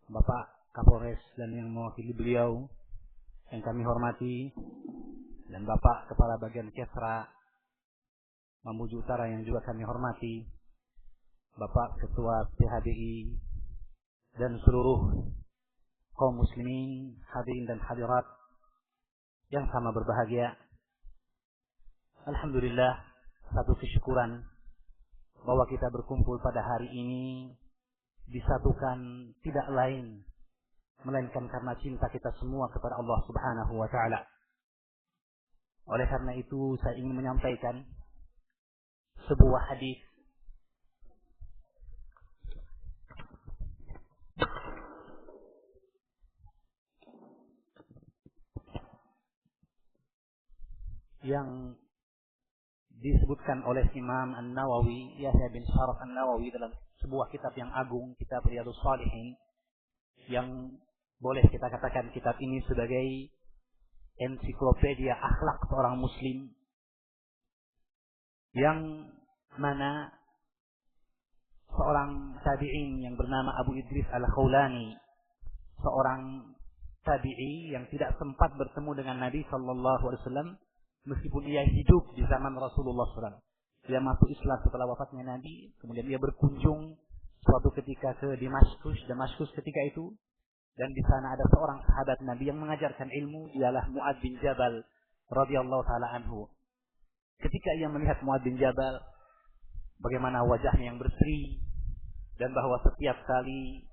Bapak Kapolres dan yang mewakili beliau yang kami hormati, dan Bapak Kepala Bagian Kesra Mamuju Utara yang juga kami hormati, Bapak Ketua PHBI, dan seluruh kaum muslimin, hadirin dan hadirat yang sama berbahagia. Alhamdulillah, satu kesyukuran bahwa kita berkumpul pada hari ini disatukan tidak lain melainkan karena cinta kita semua kepada Allah Subhanahu wa taala. Oleh karena itu saya ingin menyampaikan sebuah hadis yang disebutkan oleh Imam An-Nawawi, Yahya bin Sharaf An-Nawawi, dalam sebuah kitab yang agung, kitab Riyadhus Shalihin, yang boleh kita katakan kitab ini sebagai ensiklopedia akhlak seorang muslim, yang mana seorang tabi'in yang bernama Abu Idris Al-Khawlani, seorang tabi'i yang tidak sempat bertemu dengan Nabi sallallahu alaihi wasallam meskipun ia hidup di zaman Rasulullah SAW. Dia masuk Islam setelah wafatnya Nabi, kemudian dia berkunjung suatu ketika ke Damaskus ketika itu, dan di sana ada seorang sahabat Nabi yang mengajarkan ilmu, ialah Mu'adz bin Jabal radhiyallahu taala anhu. Ketika ia melihat Mu'adz bin Jabal, bagaimana wajahnya yang berseri, dan bahwa setiap kali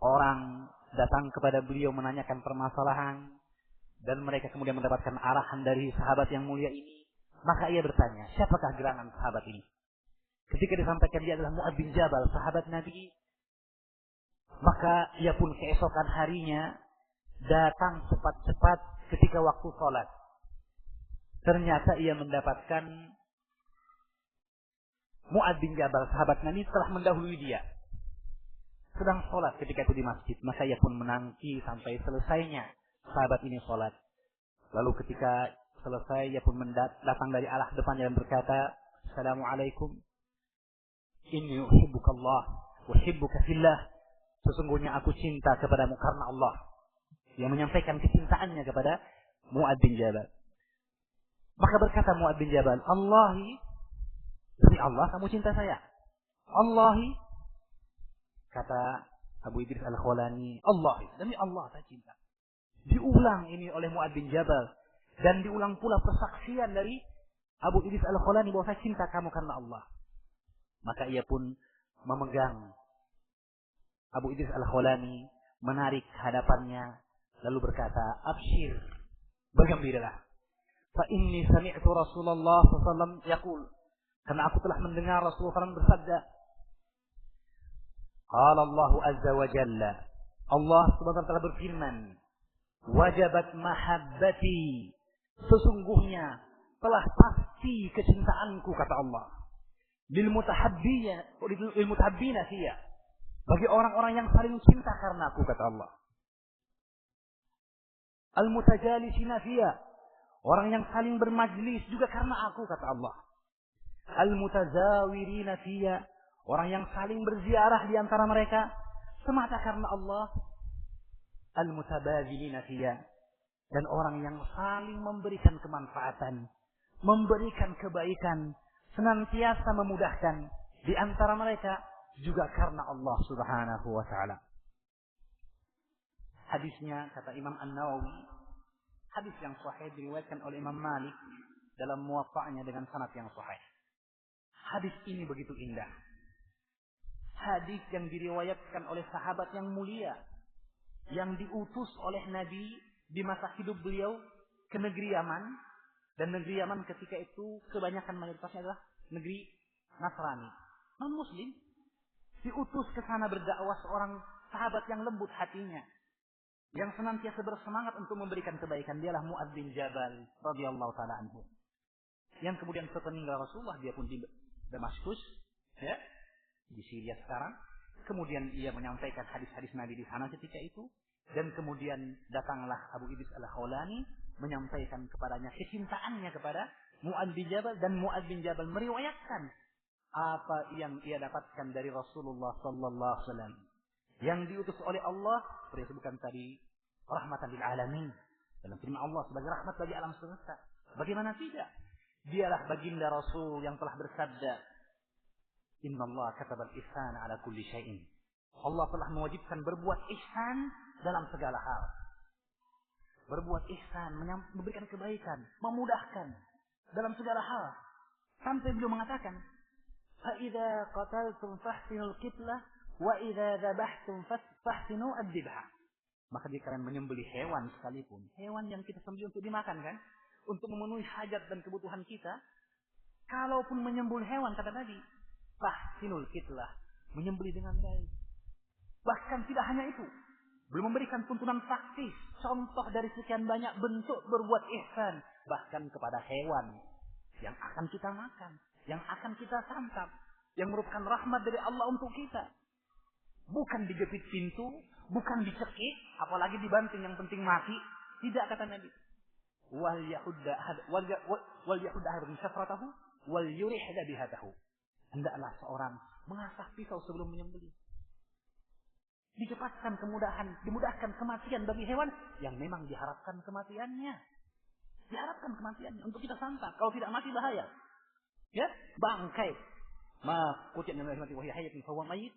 orang datang kepada beliau menanyakan permasalahan, dan mereka kemudian mendapatkan arahan dari sahabat yang mulia ini, maka ia bertanya, siapakah gerangan sahabat ini? Ketika disampaikan dia adalah Mu'adz bin Jabal, sahabat Nabi, maka ia pun keesokan harinya datang cepat-cepat ketika waktu sholat. Ternyata ia mendapatkan Mu'adz bin Jabal, sahabat Nabi, telah mendahului dia, sedang sholat ketika itu di masjid. Maka ia pun menanti sampai selesainya sahabat ini sholat. Lalu ketika selesai, ia pun datang dari arah depan dan berkata, Assalamualaikum, inni uhibbukallah wa uhibbuka fillah. Sesungguhnya aku cinta kepadamu karena Allah. Yang menyampaikan kecintaannya kepada Mu'adz bin Jabal. Maka berkata Mu'adz bin Jabal, Allahi, demi Allah kamu cinta saya. Allahi, kata Abu Idris Al-Khawlani, Allahi, demi Allah saya cinta. Diulang ini oleh Mu'adz bin Jabal, dan diulang pula persaksian dari Abu Idris Al-Khawlani bahwa saya cinta kamu karena Allah. Maka ia pun memegang Abu Idris Al-Khawlani, menarik hadapannya, lalu berkata, Abshir, bergembiralah. Fa inni sami'tu Rasulullah SAW yaqul, karena aku telah mendengar Rasulullah SAW bersabda, Qala Allah Azza wa Jalla, Allah subhanahu wa ta'ala berfirman, wajabat mahabbati, sesungguhnya telah pasti kecintaanku, kata Allah, lil mutahabbina fiyya, bagi orang-orang yang saling cinta karena aku, kata Allah. Al mutajalisina fiyya, orang yang saling bermajlis juga karena aku, kata Allah. Al mutazawirina fiyya, orang yang saling berziarah di antara mereka semata karena Allah. Al mutabadzilina fiyya, dan orang yang saling memberikan kemanfaatan, memberikan kebaikan, senantiasa memudahkan di antara mereka juga karena Allah Subhanahu wa taala. Hadisnya, kata Imam An-Nawawi, hadis yang sahih diriwayatkan oleh Imam Malik dalam Muwatta'nya dengan sanad yang sahih. Hadis ini begitu indah. Hadis yang diriwayatkan oleh sahabat yang mulia, yang diutus oleh Nabi di masa hidup beliau ke negeri Yaman, dan negeri Yaman ketika itu kebanyakan mayoritasnya adalah negeri Nasrani, non-Muslim. Diutus ke sana berdakwah seorang sahabat yang lembut hatinya, yang senantiasa bersemangat untuk memberikan kebaikan. Dialah Mu'adz bin Jabal radhiyallahu taala anhu, yang kemudian sepeninggal Rasulullah dia pun di Damaskus, ya, di Syria sekarang. Kemudian ia menyampaikan hadis-hadis Nabi di sana ketika itu, dan kemudian datanglah Abu Idris Al-Khawlani menyampaikan kepadanya kecintaannya kepada Mu'adz bin Jabal, dan Mu'adz bin Jabal meriwayatkan apa yang ia dapatkan dari Rasulullah sallallahu alaihi wasallam, yang diutus oleh Allah, seperti yang disebutkan tadi, rahmatan lil alamin. Dalam firman Allah sebagai rahmat bagi alam semesta. Bagaimana tidak? Dialah baginda Rasul yang telah bersabda, Innallaha katabal ihsana ala kulli syai'in. Allah telah mewajibkan berbuat ihsan dalam segala hal. Berbuat ihsan, memberikan kebaikan, memudahkan dalam segala hal. Sampai beliau mengatakan, فَإِذَا قَتَلْتُمْ فَحْسِنُوا الْقِتْلَةَ وَإِذَا ذَبَحْتُمْ فَحْسِنُوا الذِّبْحَةَ. Maka jika kalian menyembelih hewan sekalipun, hewan yang kita sembelih untuk dimakan kan, untuk memenuhi hajat dan kebutuhan kita, kalaupun menyembelih hewan kata Nabi, fahsinul qitlah, menyembelih dengan baik. Bahkan tidak hanya itu, belum memberikan tuntunan praktis, contoh dari sekian banyak bentuk berbuat ihsan, bahkan kepada hewan yang akan kita makan, yang akan kita santap, yang merupakan rahmat dari Allah untuk kita. Bukan dijepit pintu, bukan dicekik, apalagi dibanting yang penting mati. Tidak, kata Nabi. Wal yahudda ahadun syafratahu wal yurih dabihatahu. Hendaklah seorang mengasah pisau sebelum menyembelih. Dicepatkan dimudahkan kematian bagi hewan yang memang diharapkan kematiannya. Diharapkan kematiannya untuk kita santap. Kalau tidak mati bahaya. Ya, bangkai. Ma qutiyat min rahmati wa hiya hayyatun fa huwa mayyit.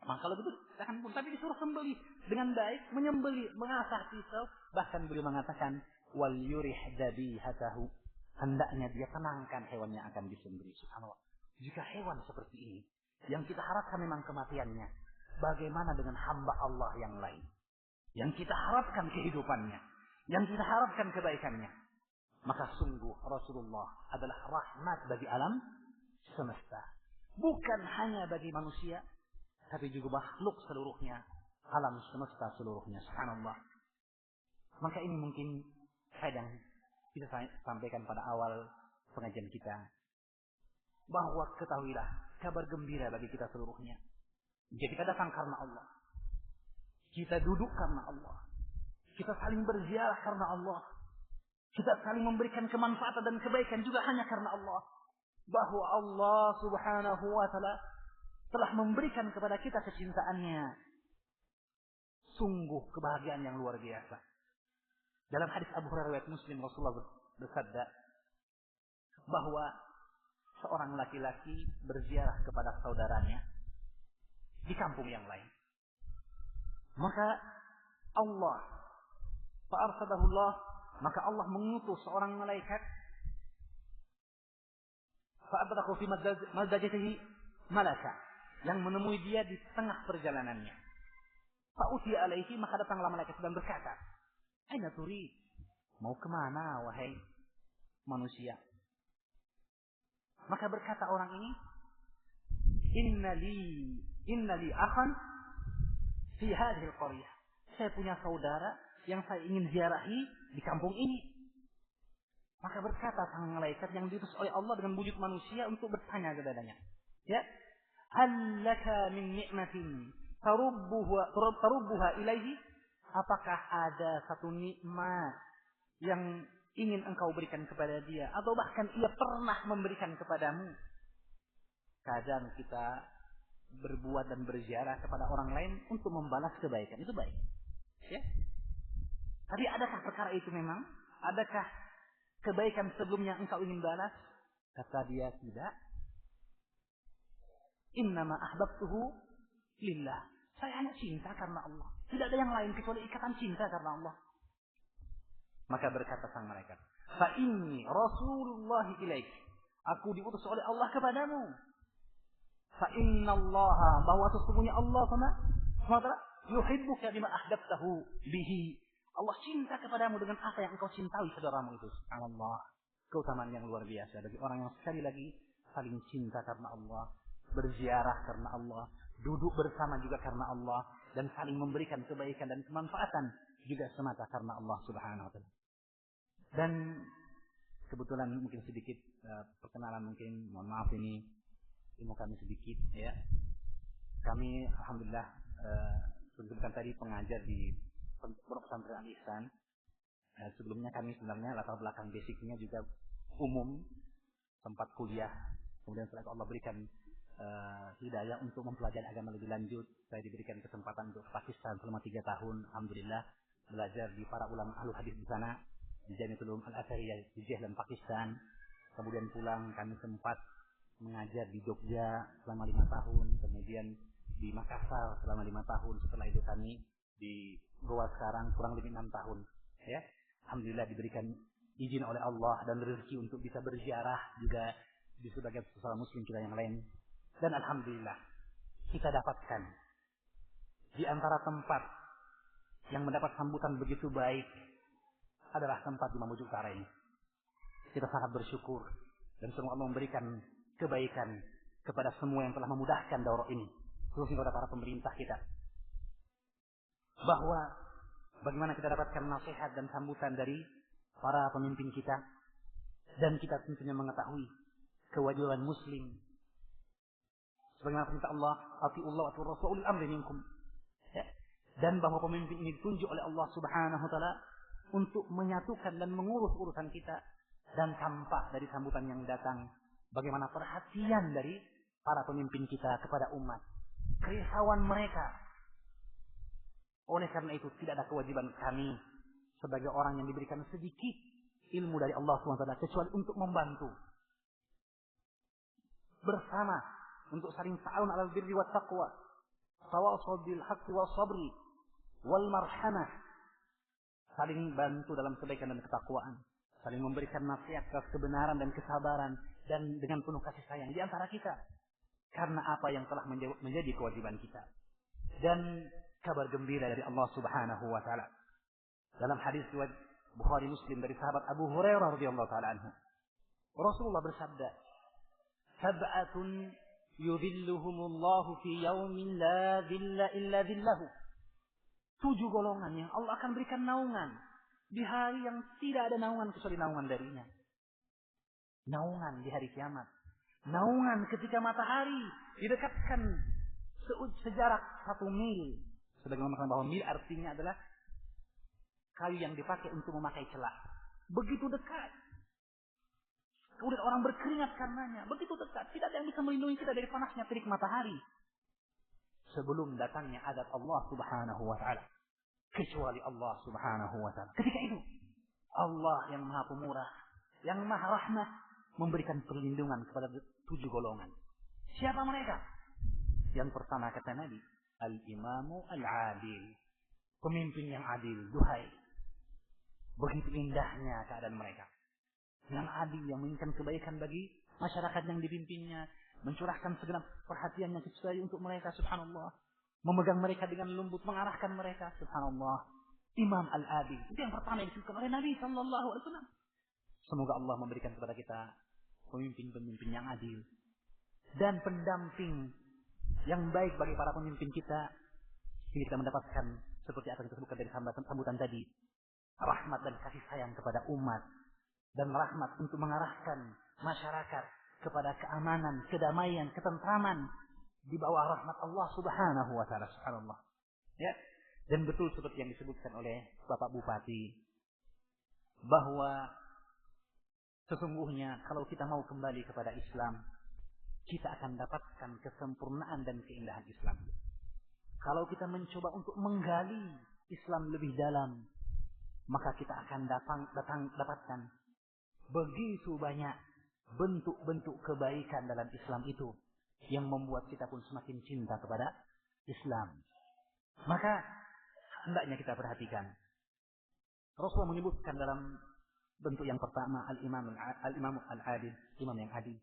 Maka kalau begitu akan pun tapi disuruh sembelih dengan baik, menyembelih, mengasah pisau, bahkan beliau mengatakan wal yurih dabihatahu. Hendaknya dia tenangkan hewan yang akan disembelih. Subhanallah. Jika hewan seperti ini yang kita harapkan memang kematiannya, bagaimana dengan hamba Allah yang lain? Yang kita harapkan kehidupannya, yang kita harapkan kebaikannya. Maka sungguh Rasulullah adalah rahmat bagi alam semesta. Bukan hanya bagi manusia, tapi juga makhluk seluruhnya, alam semesta seluruhnya. Subhanallah. Maka ini mungkin yang kita sampaikan pada awal pengajian kita. Bahwa ketahuilah, kabar gembira bagi kita seluruhnya. Jika kita datang karena Allah. Kita duduk karena Allah. Kita saling berziarah karena Allah. Kita saling memberikan kemanfaatan dan kebaikan juga hanya karena Allah. Bahwa Allah subhanahu wa ta'ala telah memberikan kepada kita kecintaannya. Sungguh kebahagiaan yang luar biasa. Dalam hadis Abu Hurairah riwayat Muslim, Rasulullah bersabda bahwa seorang laki-laki berziarah kepada saudaranya di kampung yang lain. Maka Allah fa'arsadahullah, maka Allah mengutus seorang malaikat fa'adraku fi mazdajatihi malaka yang menemui dia di tengah perjalanannya. Fa'uti alaihi, maka datanglah malaikat dan berkata, aina turid? Mau kemana wahai manusia? Maka berkata orang ini, innali akhan fi hadhihi al-qaryah. Saya punya saudara yang saya ingin ziarahi di kampung ini. Maka berkata sang malaikat yang diutus oleh Allah dengan wujud manusia untuk bertanya kepadanya. Ya, hal laka min ni'matin tarubbuha ilaihi? Apakah ada satu nikmat yang ingin engkau berikan kepada dia, atau bahkan ia pernah memberikan kepadamu? Kadang kita berbuat dan berziarah kepada orang lain untuk membalas kebaikan, itu baik. Ya. Tapi adakah perkara itu memang? Adakah kebaikan sebelumnya engkau ingin balas? Kata dia, tidak. Innama ahbabtuhu lillah. Saya hanya cinta karena Allah. Tidak ada yang lain kecuali ikatan cinta karena Allah. Maka berkata sang malaikat, fa inni Rasulullah ilaik. Aku diutus oleh Allah kepadamu. Fa innallaha, bahwa sesungguhnya Allah SWT yuhibbuka bima ahbabtahu bihi. Allah cinta kepadamu dengan apa yang engkau cintai saudaramu itu. Subhanallah. Keutamaan yang luar biasa bagi orang yang sekali lagi saling cinta karena Allah, berziarah karena Allah, duduk bersama juga karena Allah, dan saling memberikan kebaikan dan kemanfaatan juga semata karena Allah Subhanahu wa taala. Dan kebetulan mungkin sedikit perkenalan, mungkin mohon maaf ini ilmu kami sedikit ya. Kami alhamdulillah sebutkan tadi pengajar di Pondok Pesantren Al Ihsan. Sebelumnya kami sebenarnya latar belakang basicnya juga umum, sempat kuliah, kemudian setelah Allah berikan hidayah untuk mempelajari agama lebih lanjut. Saya diberikan kesempatan untuk Pakistan selama 3 tahun. Alhamdulillah belajar di para ulama ahlu hadis di sana, di Jamiatul Ulum Al-Azhariyah di Jehlan, Pakistan. Kemudian pulang kami sempat mengajar di Jogja selama 5 tahun, kemudian di Makassar selama 5 tahun. Setelah itu kami di Goa sekarang kurang lebih 6 tahun. Ya, alhamdulillah diberikan izin oleh Allah dan rezeki untuk bisa berziarah juga di sebagian sesama muslim kita yang lain. Dan alhamdulillah kita dapatkan di antara tempat yang mendapat sambutan begitu baik adalah tempat di Mamuju Utara ini. Kita sangat bersyukur dan semoga Allah memberikan kebaikan kepada semua yang telah memudahkan daurah ini, khususnya kepada para pemerintah kita. Bahwa bagaimana kita dapatkan nasihat dan sambutan dari para pemimpin kita, dan kita tentunya mengetahui kewajiban muslim sebagaimana perintah Allah, atiullah wa atiur rasul amri minkum. Ya. Dan bahwa pemimpin ini ditunjuk oleh Allah Subhanahu wa taala untuk menyatukan dan mengurus urusan kita, dan tampak dari sambutan yang datang bagaimana perhatian dari para pemimpin kita kepada umat, kerisauan mereka. Oleh karena itu tidak ada kewajiban kami sebagai orang yang diberikan sedikit ilmu dari Allah Subhanahu wa taala kecuali untuk membantu bersama untuk saling ta'awun 'alal birri wat taqwa, tawasaw bil haqqi was sabri wal marhamah, saling bantu dalam kebaikan dan ketakwaan, saling memberikan nasihat atas kebenaran dan kesabaran, dan dengan penuh kasih sayang di antara kita karena apa yang telah menjadi kewajiban kita. Dan kabar gembira dari Allah Subhanahu wa taala dalam hadis riwayat Bukhari Muslim dari sahabat Abu Hurairah radhiyallahu taala anhu, Rasulullah bersabda, sab'atun yudhilluhumullahu fi yaumin la dhilla illa dhillahu. 7 golongan yang Allah akan berikan naungan di hari yang tidak ada naungan kecuali naungan darinya. Naungan di hari kiamat. Naungan ketika matahari didekatkan sejarak 1 mil. Sebagaimana mengatakan bahwa mil artinya adalah kayu yang dipakai untuk memakai celah. Begitu dekat. Kemudian orang berkeringat karenanya. Begitu dekat. Tidak ada yang bisa melindungi kita dari panasnya terik matahari. Sebelum datangnya azab Allah Subhanahu wa ta'ala. Kecuali Allah Subhanahu wa ta'ala. Ketika itu, Allah yang maha pemurah, yang maha rahmah, memberikan perlindungan kepada 7 golongan. Siapa mereka? Yang pertama kata Nabi, al-imamu al-adil. Pemimpin yang adil. Duhai. Begitu indahnya keadaan mereka. Yang adil, yang menginginkan kebaikan bagi masyarakat yang dipimpinnya, mencurahkan segenap perhatian yang sesuai untuk mereka, subhanallah, memegang mereka dengan lembut, mengarahkan mereka, subhanallah. Imam al-adil, itu yang pertama yang disebutkan oleh Nabi sallallahu alaihi wasallam. Semoga Allah memberikan kepada kita pemimpin-pemimpin yang adil dan pendamping yang baik bagi para pemimpin kita. Kita mendapatkan seperti apa yang disebutkan dari sambutan tadi, rahmat dan kasih sayang kepada umat, dan rahmat untuk mengarahkan masyarakat kepada keamanan, kedamaian, ketentraman di bawah rahmat Allah Subhanahu wa taala, subhanallah. Ya. Dan betul seperti yang disebutkan oleh Bapak Bupati bahwa sesungguhnya kalau kita mau kembali kepada Islam, kita akan dapatkan kesempurnaan dan keindahan Islam. Kalau kita mencoba untuk menggali Islam lebih dalam, maka kita akan dapatkan begitu banyak bentuk-bentuk kebaikan dalam Islam itu yang membuat kita pun semakin cinta kepada Islam. Maka hendaknya kita perhatikan. Rasulullah menyebutkan dalam bentuk yang pertama al-imam al-adil, imam yang adil.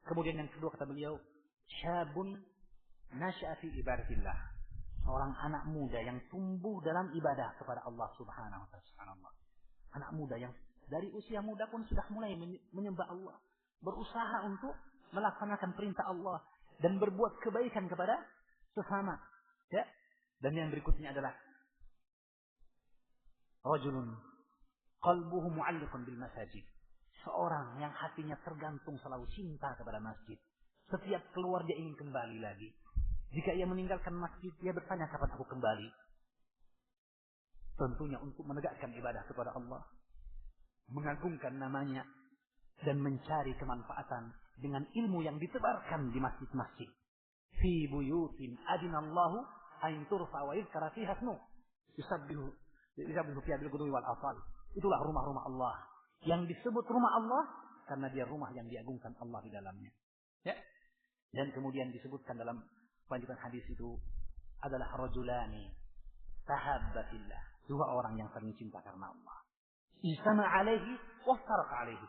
Kemudian yang kedua kata beliau, syabun nasya'a fi ibadatillah. Seorang anak muda yang tumbuh dalam ibadah kepada Allah Subhanahu wa taala, subhanallah. Anak muda yang dari usia muda pun sudah mulai menyembah Allah, berusaha untuk melaksanakan perintah Allah dan berbuat kebaikan kepada sesama. Ya. Dan yang berikutnya adalah rajulun qalbuhu mu'alliqun bil masajid. Seorang yang hatinya tergantung selalu cinta kepada masjid. Setiap keluar dia ingin kembali lagi. Jika ia meninggalkan masjid, dia bertanya kapan aku kembali. Tentunya untuk menegakkan ibadah kepada Allah, mengagungkan namanya, dan mencari kemanfaatan dengan ilmu yang ditebarkan di masjid-masjid. Fi buyutin adinallahu an turfa wa yuzkara fiha ismuh yusabbihu fiha bil ghudwi wal asal. Itulah rumah-rumah Allah yang disebut rumah Allah karena dia rumah yang diagungkan Allah di dalamnya. Ya. Dan kemudian disebutkan dalam lanjutan hadis itu adalah rajulani tahabbatillah, dua orang yang saling cinta karena Allah. Isama alaihi wa farqa alaihi.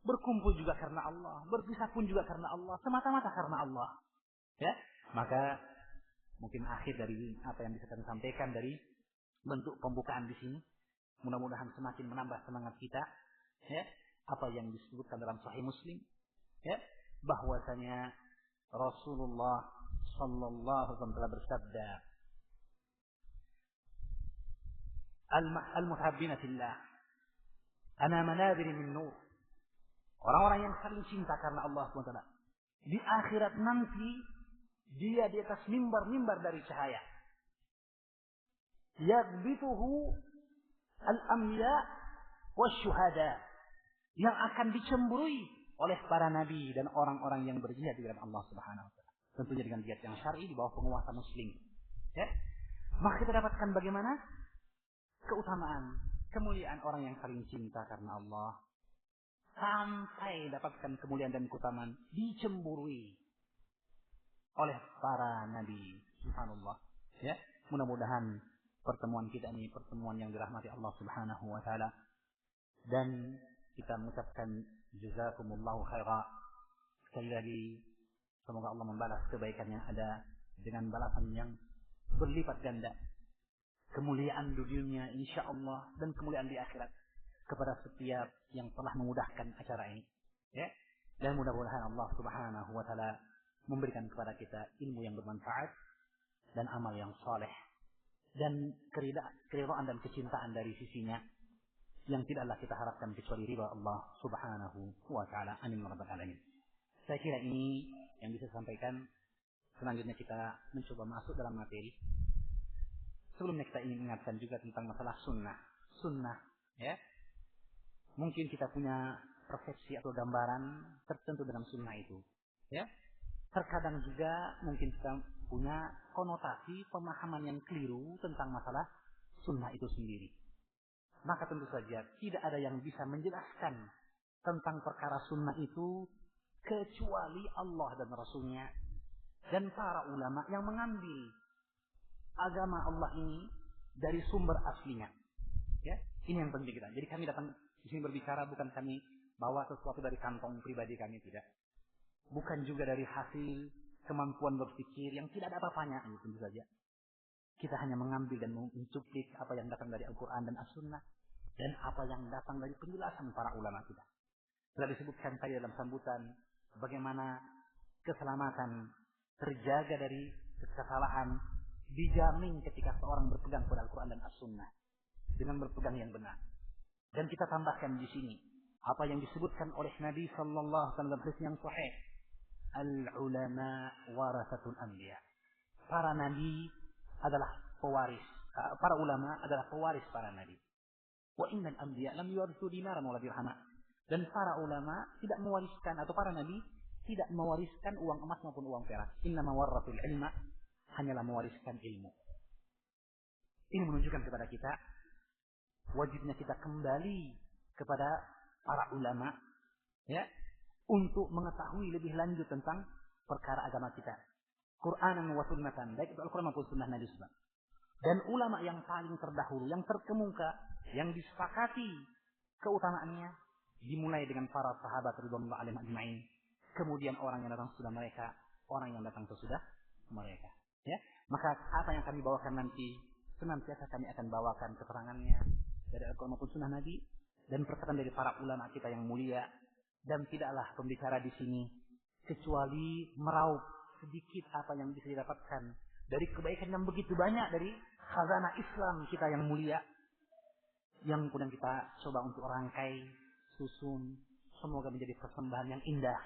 Berkumpul juga karena Allah, berpisah pun juga karena Allah, semata-mata karena Allah. Ya, maka mungkin akhir dari apa yang bisa kami sampaikan dari bentuk pembukaan di sini, mudah-mudahan semakin menambah semangat kita. Ya, apa yang disebutkan dalam Sahih Muslim, ya, bahwasanya Rasulullah sallallahu alaihi wasallam telah bersabda, al-muhabbina fillah ana manabir min nur. Orang-orang yang saling cinta karena Allah SWT di akhirat nanti dia di atas mimbar-mimbar dari cahaya. Yaghbituhu al-anbiya wasyuhada, yang akan dicemburui oleh para nabi dan orang-orang yang berjihad di jalan Allah Subhanahu wa taala. Tentunya dengan jihad yang syar'i di bawah penguasa muslim. Ya. Maka kita dapatkan bagaimana keutamaan, kemuliaan orang yang saling cinta karena Allah, sampai dapatkan kemuliaan dan keutamaan dicemburui oleh para nabi. Subhanallah. Ya, mudah-mudahan pertemuan kita ini pertemuan yang dirahmati Allah Subhanahu wa taala, dan kita mengucapkan jazakumullahu khaira. Sekali lagi semoga Allah membalas kebaikan yang ada dengan balasan yang berlipat ganda. Kemuliaan di dunia insyaallah dan kemuliaan di akhirat kepada setiap yang telah memudahkan acara ini. Ya. Dan mudah-mudahan Allah Subhanahu wa taala memberikan kepada kita ilmu yang bermanfaat dan amal yang saleh dan keridhaan dan kecintaan dari sisinya yang tidaklah kita harapkan kecuali ridha Allah Subhanahu wa taala. Amin ya rabbal alamin. Saya kira ini yang bisa saya sampaikan. Selanjutnya kita mencoba masuk dalam materi. Sebelumnya kita ingin ingatkan juga tentang masalah sunnah. Sunnah, ya. Mungkin kita punya persepsi atau gambaran tertentu dalam sunnah itu, ya. Terkadang juga mungkin kita punya konotasi pemahaman yang keliru tentang masalah sunnah itu sendiri. Maka tentu saja tidak ada yang bisa menjelaskan tentang perkara sunnah itu kecuali Allah dan Rasulnya dan para ulama yang mengambil agama Allah ini dari sumber aslinya. Ya, ini yang penting kita. Jadi kami datang di sini berbicara bukan kami bawa sesuatu dari kantong pribadi kami, tidak. Bukan juga dari hasil kemampuan berpikir yang tidak ada apa-apanya, tentu saja. Kita hanya mengambil dan mencuplik apa yang datang dari Al-Quran dan As-Sunnah dan apa yang datang dari penjelasan para ulama kita. Telah disebutkan tadi dalam sambutan bagaimana keselamatan terjaga dari kesalahan dijamin ketika seorang berpegang pada Al-Quran dan As-Sunnah dengan berpegang yang benar. Dan kita tambahkan di sini apa yang disebutkan oleh Nabi sallallahu alaihi wasallam dalam hadis yang sahih, al-ulama warasatul anbiya. Para nabi adalah pewaris, para ulama adalah pewaris para nabi. Wa innal anbiya lam yuwarithu dinaran wala dirhama. Dan para ulama tidak mewariskan, atau para nabi tidak mewariskan uang emas maupun uang perak. Innama warathul ilma, hanyalah mewariskan ilmu. Ini menunjukkan kepada kita wajibnya kita kembali kepada para ulama, ya, untuk mengetahui lebih lanjut tentang perkara agama kita. Qur'anan wa sunnatan, baik itu Al-Quran maupun sunnah Nabi SAW. Dan ulama yang paling terdahulu, yang terkemuka, yang disepakati keutamaannya, dimulai dengan para sahabat ridwanullah alaihim ajma'in. Kemudian orang yang datang sesudah mereka, orang yang datang sesudah mereka. Ya, maka apa yang kami bawakan nanti, senantiasa kami akan bawakan keterangannya dari Al-Quran maupun sunnah Nabi dan perkataan dari para ulama kita yang mulia. Dan tidaklah pembicara di sini kecuali meraup sedikit apa yang bisa didapatkan dari kebaikan yang begitu banyak dari khazanah Islam kita yang mulia, yang kemudian kita coba untuk rangkai, susun, semoga menjadi persembahan yang indah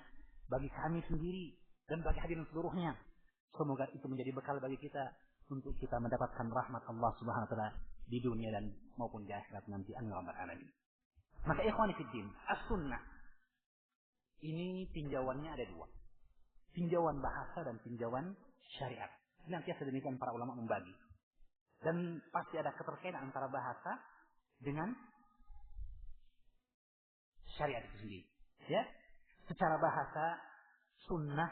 bagi kami sendiri dan bagi hadirin seluruhnya. Semoga itu menjadi bekal bagi kita untuk kita mendapatkan rahmat Allah Subhanahu wa taala di dunia dan maupun di akhirat nanti. Amin ya rabbal alamin. Maka ikhwani fid din, as-sunnah Ini tinjauannya ada dua. Tinjauan bahasa dan tinjauan syariat. Nanti sedemikian para ulama membagi. Dan pasti ada keterkaitan antara bahasa dengan syariat itu sendiri. Ya, secara bahasa sunnah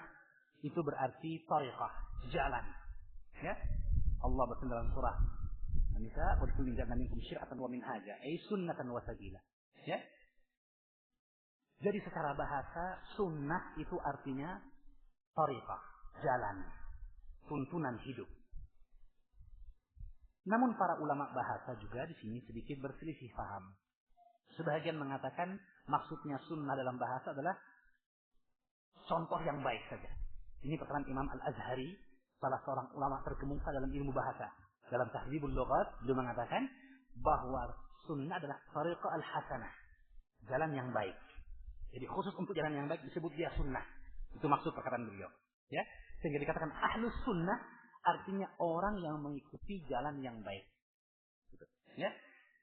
itu berarti tariqah, jalan. Ya, Allah berfirman dalam surah An-Nisa, "Wa kullu ja'alna minkum syir'atan wa minhaja," ay sunnatan wa sabila. Ya. Jadi secara bahasa sunnah itu artinya tariqah, jalan, tuntunan hidup. Namun para ulama bahasa juga di sini sedikit berselisih paham. Sebagian mengatakan maksudnya sunnah dalam bahasa adalah contoh yang baik saja. Ini perkataan Imam Al-Azhari, salah seorang ulama terkemuka dalam ilmu bahasa. Dalam Tahdzibul Lughat, beliau mengatakan bahwa sunnah adalah tariqah al-hasanah, jalan yang baik. Jadi khusus untuk jalan yang baik disebut dia sunnah. Itu maksud perkataan beliau. Ya, sehingga dikatakan ahlus sunnah artinya orang yang mengikuti jalan yang baik. Gitu. Ya,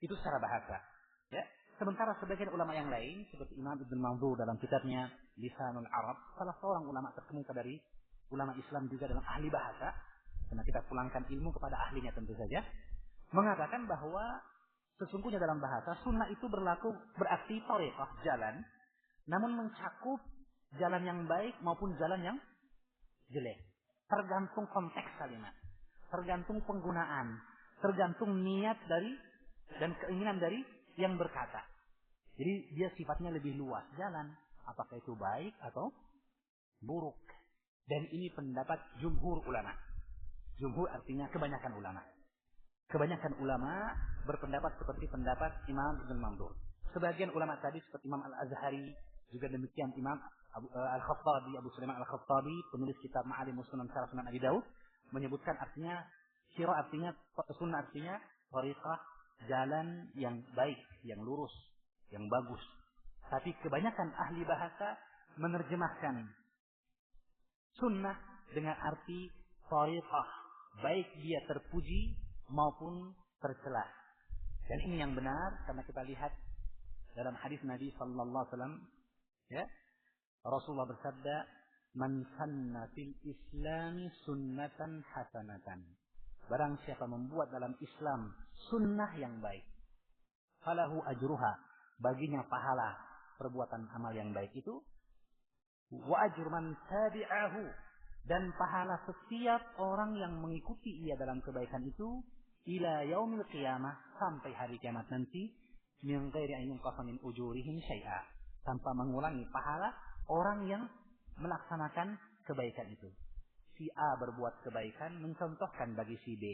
itu secara bahasa. Ya, sementara sebagian ulama yang lain seperti Imam Ibn Manzur dalam kitabnya Lisanul Arab, salah seorang ulama terkemuka dari ulama Islam juga dalam ahli bahasa, karena kita pulangkan ilmu kepada ahlinya tentu saja, mengatakan bahwa sesungguhnya dalam bahasa sunnah itu berarti thariqah, jalan, namun mencakup jalan yang baik maupun jalan yang jelek. Tergantung konteks kalimat, tergantung penggunaan, tergantung niat dari dan keinginan dari yang berkata. Jadi dia sifatnya lebih luas, jalan apakah itu baik atau buruk. Dan ini pendapat jumhur ulama. Jumhur artinya kebanyakan ulama. Kebanyakan ulama berpendapat seperti pendapat Imam Ibn Manzur. Sebagian ulama tadi seperti Imam Al-Azhari, juga demikian Imam Al-Khattabi, Abu Sulaiman Al-Khattabi, penulis kitab Ma'alim Sunan Syarah Sunan Abi Daud, menyebutkan artinya syira artinya sunnah artinya thariqah, jalan yang baik, yang lurus, yang bagus. Tapi kebanyakan ahli bahasa menerjemahkan sunnah dengan arti thariqah, baik dia terpuji maupun tercela. Dan ini yang benar karena kita lihat dalam hadis Nabi sallallahu alaihi wasallam, ya, Rasulullah bersabda, "Man sanna fil Islami sunnatan hasanatan." Barang siapa membuat dalam Islam sunnah yang baik, falahu ajruha, baginya pahala perbuatan amal yang baik itu, wa ajru man tabi'ahu, dan pahala setiap orang yang mengikuti ia dalam kebaikan itu, ila yaumil qiyamah, sampai hari kiamat nanti, min ghairi an yunqasa min ujurihim syai'a, tanpa mengurangi pahala orang yang melaksanakan kebaikan itu. Si A berbuat kebaikan, mencontohkan bagi si B,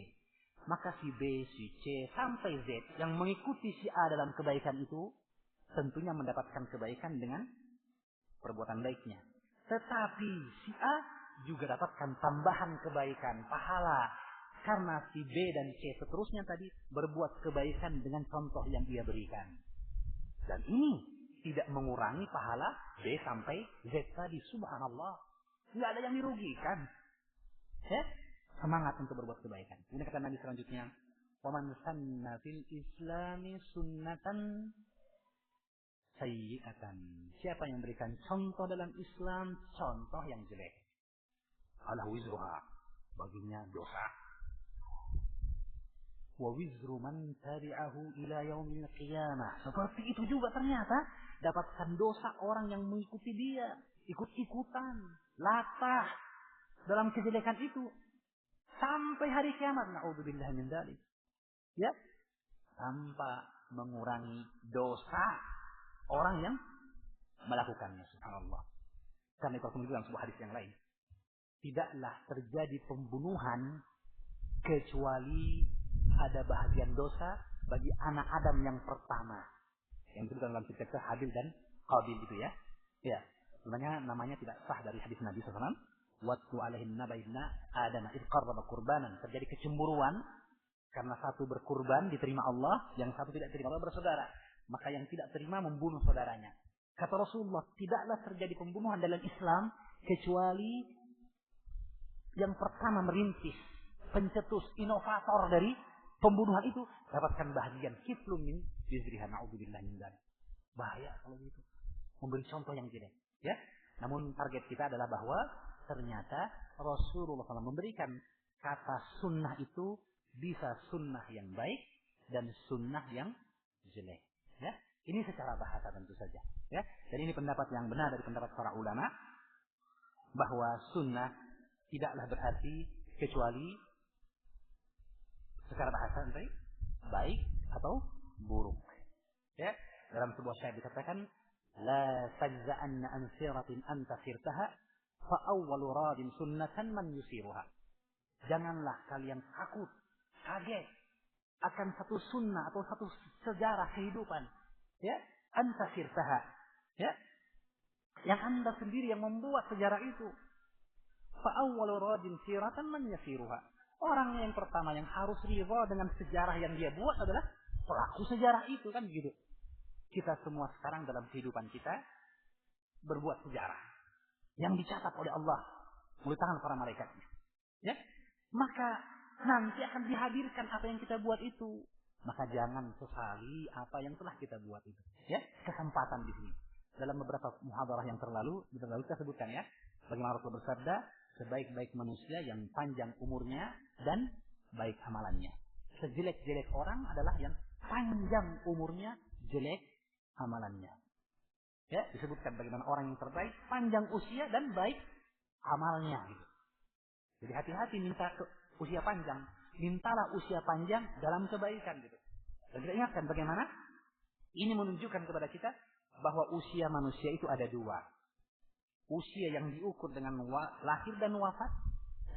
maka si B, si C, sampai Z yang mengikuti si A dalam kebaikan itu tentunya mendapatkan kebaikan dengan perbuatan baiknya. Tetapi si A juga dapatkan tambahan kebaikan, pahala, karena si B dan C seterusnya tadi berbuat kebaikan dengan contoh yang ia berikan. Dan ini tidak mengurangi pahala B sampai Z tadi. Subhanallah. Nggak ada yang dirugikan. Ya? Semangat untuk berbuat kebaikan. Ini kata Nabi selanjutnya, "Waman sanna fil Islami sunnatan sayyi'atan." Siapa yang memberikan contoh dalam Islam, contoh yang jelek, falahu wizruha, baginya dosa. Wa wizru man tabi'ahu ila yaumil qiyamah. Seperti itu juga ternyata dapatkan dosa orang yang mengikuti dia, ikut-ikutan, latah dalam kejelekan itu sampai hari kiamat. Na'udzubillah min dzalik. Ya, tanpa mengurangi dosa orang yang melakukannya. Subhanallah. Karena itu dalam sebuah hadis yang lain, tidaklah terjadi pembunuhan kecuali ada bahagian dosa bagi anak Adam yang pertama. Yang itu dalam cerita Habil dan Qabil itu ya. Ya, sebenarnya namanya tidak sah dari hadis Nabi SAW. Wattu alaihim nabaibna Adam idh qarraba qurbanan. Terjadi kecemburuan karena satu berkurban diterima Allah, yang satu tidak terima Allah bersaudara. Maka yang tidak terima membunuh saudaranya. Kata Rasulullah, tidaklah terjadi pembunuhan dalam Islam kecuali yang pertama merintis, pencetus, inovator dari pembunuhan itu dapatkan bahagian kiflum min wizriha. Na'udzubillah min dzalik. Bahaya kalau gitu. Memberi contoh yang jelek. Ya, namun target kita adalah bahwa ternyata Rasulullah SAW memberikan kata sunnah itu bisa sunnah yang baik dan sunnah yang jelek. Ya, ini secara bahasa tentu saja. Ya, dan ini pendapat yang benar dari pendapat para ulama bahwa sunnah tidaklah berarti kecuali secara bahasa nanti baik atau buruk. Ya, dalam sebuah syair dikatakan la tajza'anna an siratin anta sirtaha fa awwalu radin sunnatan man yusiruha. Janganlah kalian takut, kaget akan satu sunnah atau satu sejarah kehidupan. Ya, anta sirtaha. Ya, yang Anda sendiri yang membuat sejarah itu. Fa awwalu radin siratan man yasiruha. Orang yang pertama yang harus ridha dengan sejarah yang dia buat adalah pelaku sejarah itu, kan begitu. Kita semua sekarang dalam kehidupan kita berbuat sejarah yang dicatat oleh Allah melalui tangan para malaikatnya. Ya, maka nanti akan dihadirkan apa yang kita buat itu. Maka jangan sesali apa yang telah kita buat itu. Ya, kesempatan di sini. Dalam beberapa muhadarah yang terlalu kita sebutkan ya, bagaimana Rasul bersabda, sebaik-baik manusia yang panjang umurnya dan baik amalannya. Sejelek-jelek orang adalah yang panjang umurnya, jelek amalannya. Ya, disebutkan bagaimana orang yang terbaik, panjang usia dan baik amalnya. Gitu. Jadi hati-hati minta usia panjang. Mintalah usia panjang dalam kebaikan. Gitu. Dan kita ingatkan bagaimana ini menunjukkan kepada kita bahwa usia manusia itu ada dua. Usia yang diukur dengan lahir dan wafat,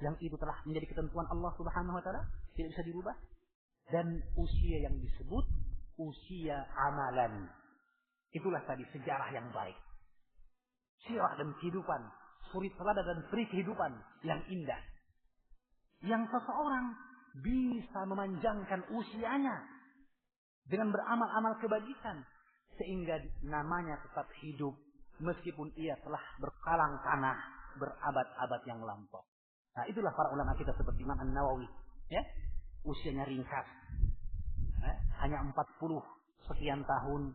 yang itu telah menjadi ketentuan Allah Subhanahu wa taala, tidak bisa dirubah. Dan usia yang disebut usia amalan. Itulah tadi sejarah yang baik. Sirah dan kehidupan, suri teladan dan peri kehidupan yang indah. Yang seseorang bisa memanjangkan usianya dengan beramal-amal kebajikan sehingga namanya tetap hidup meskipun ia telah berkalang tanah berabad-abad yang lampau. Nah, itulah para ulama kita seperti Imam An-Nawawi, ya. Usianya ringkas. Hanya 40 sekian tahun,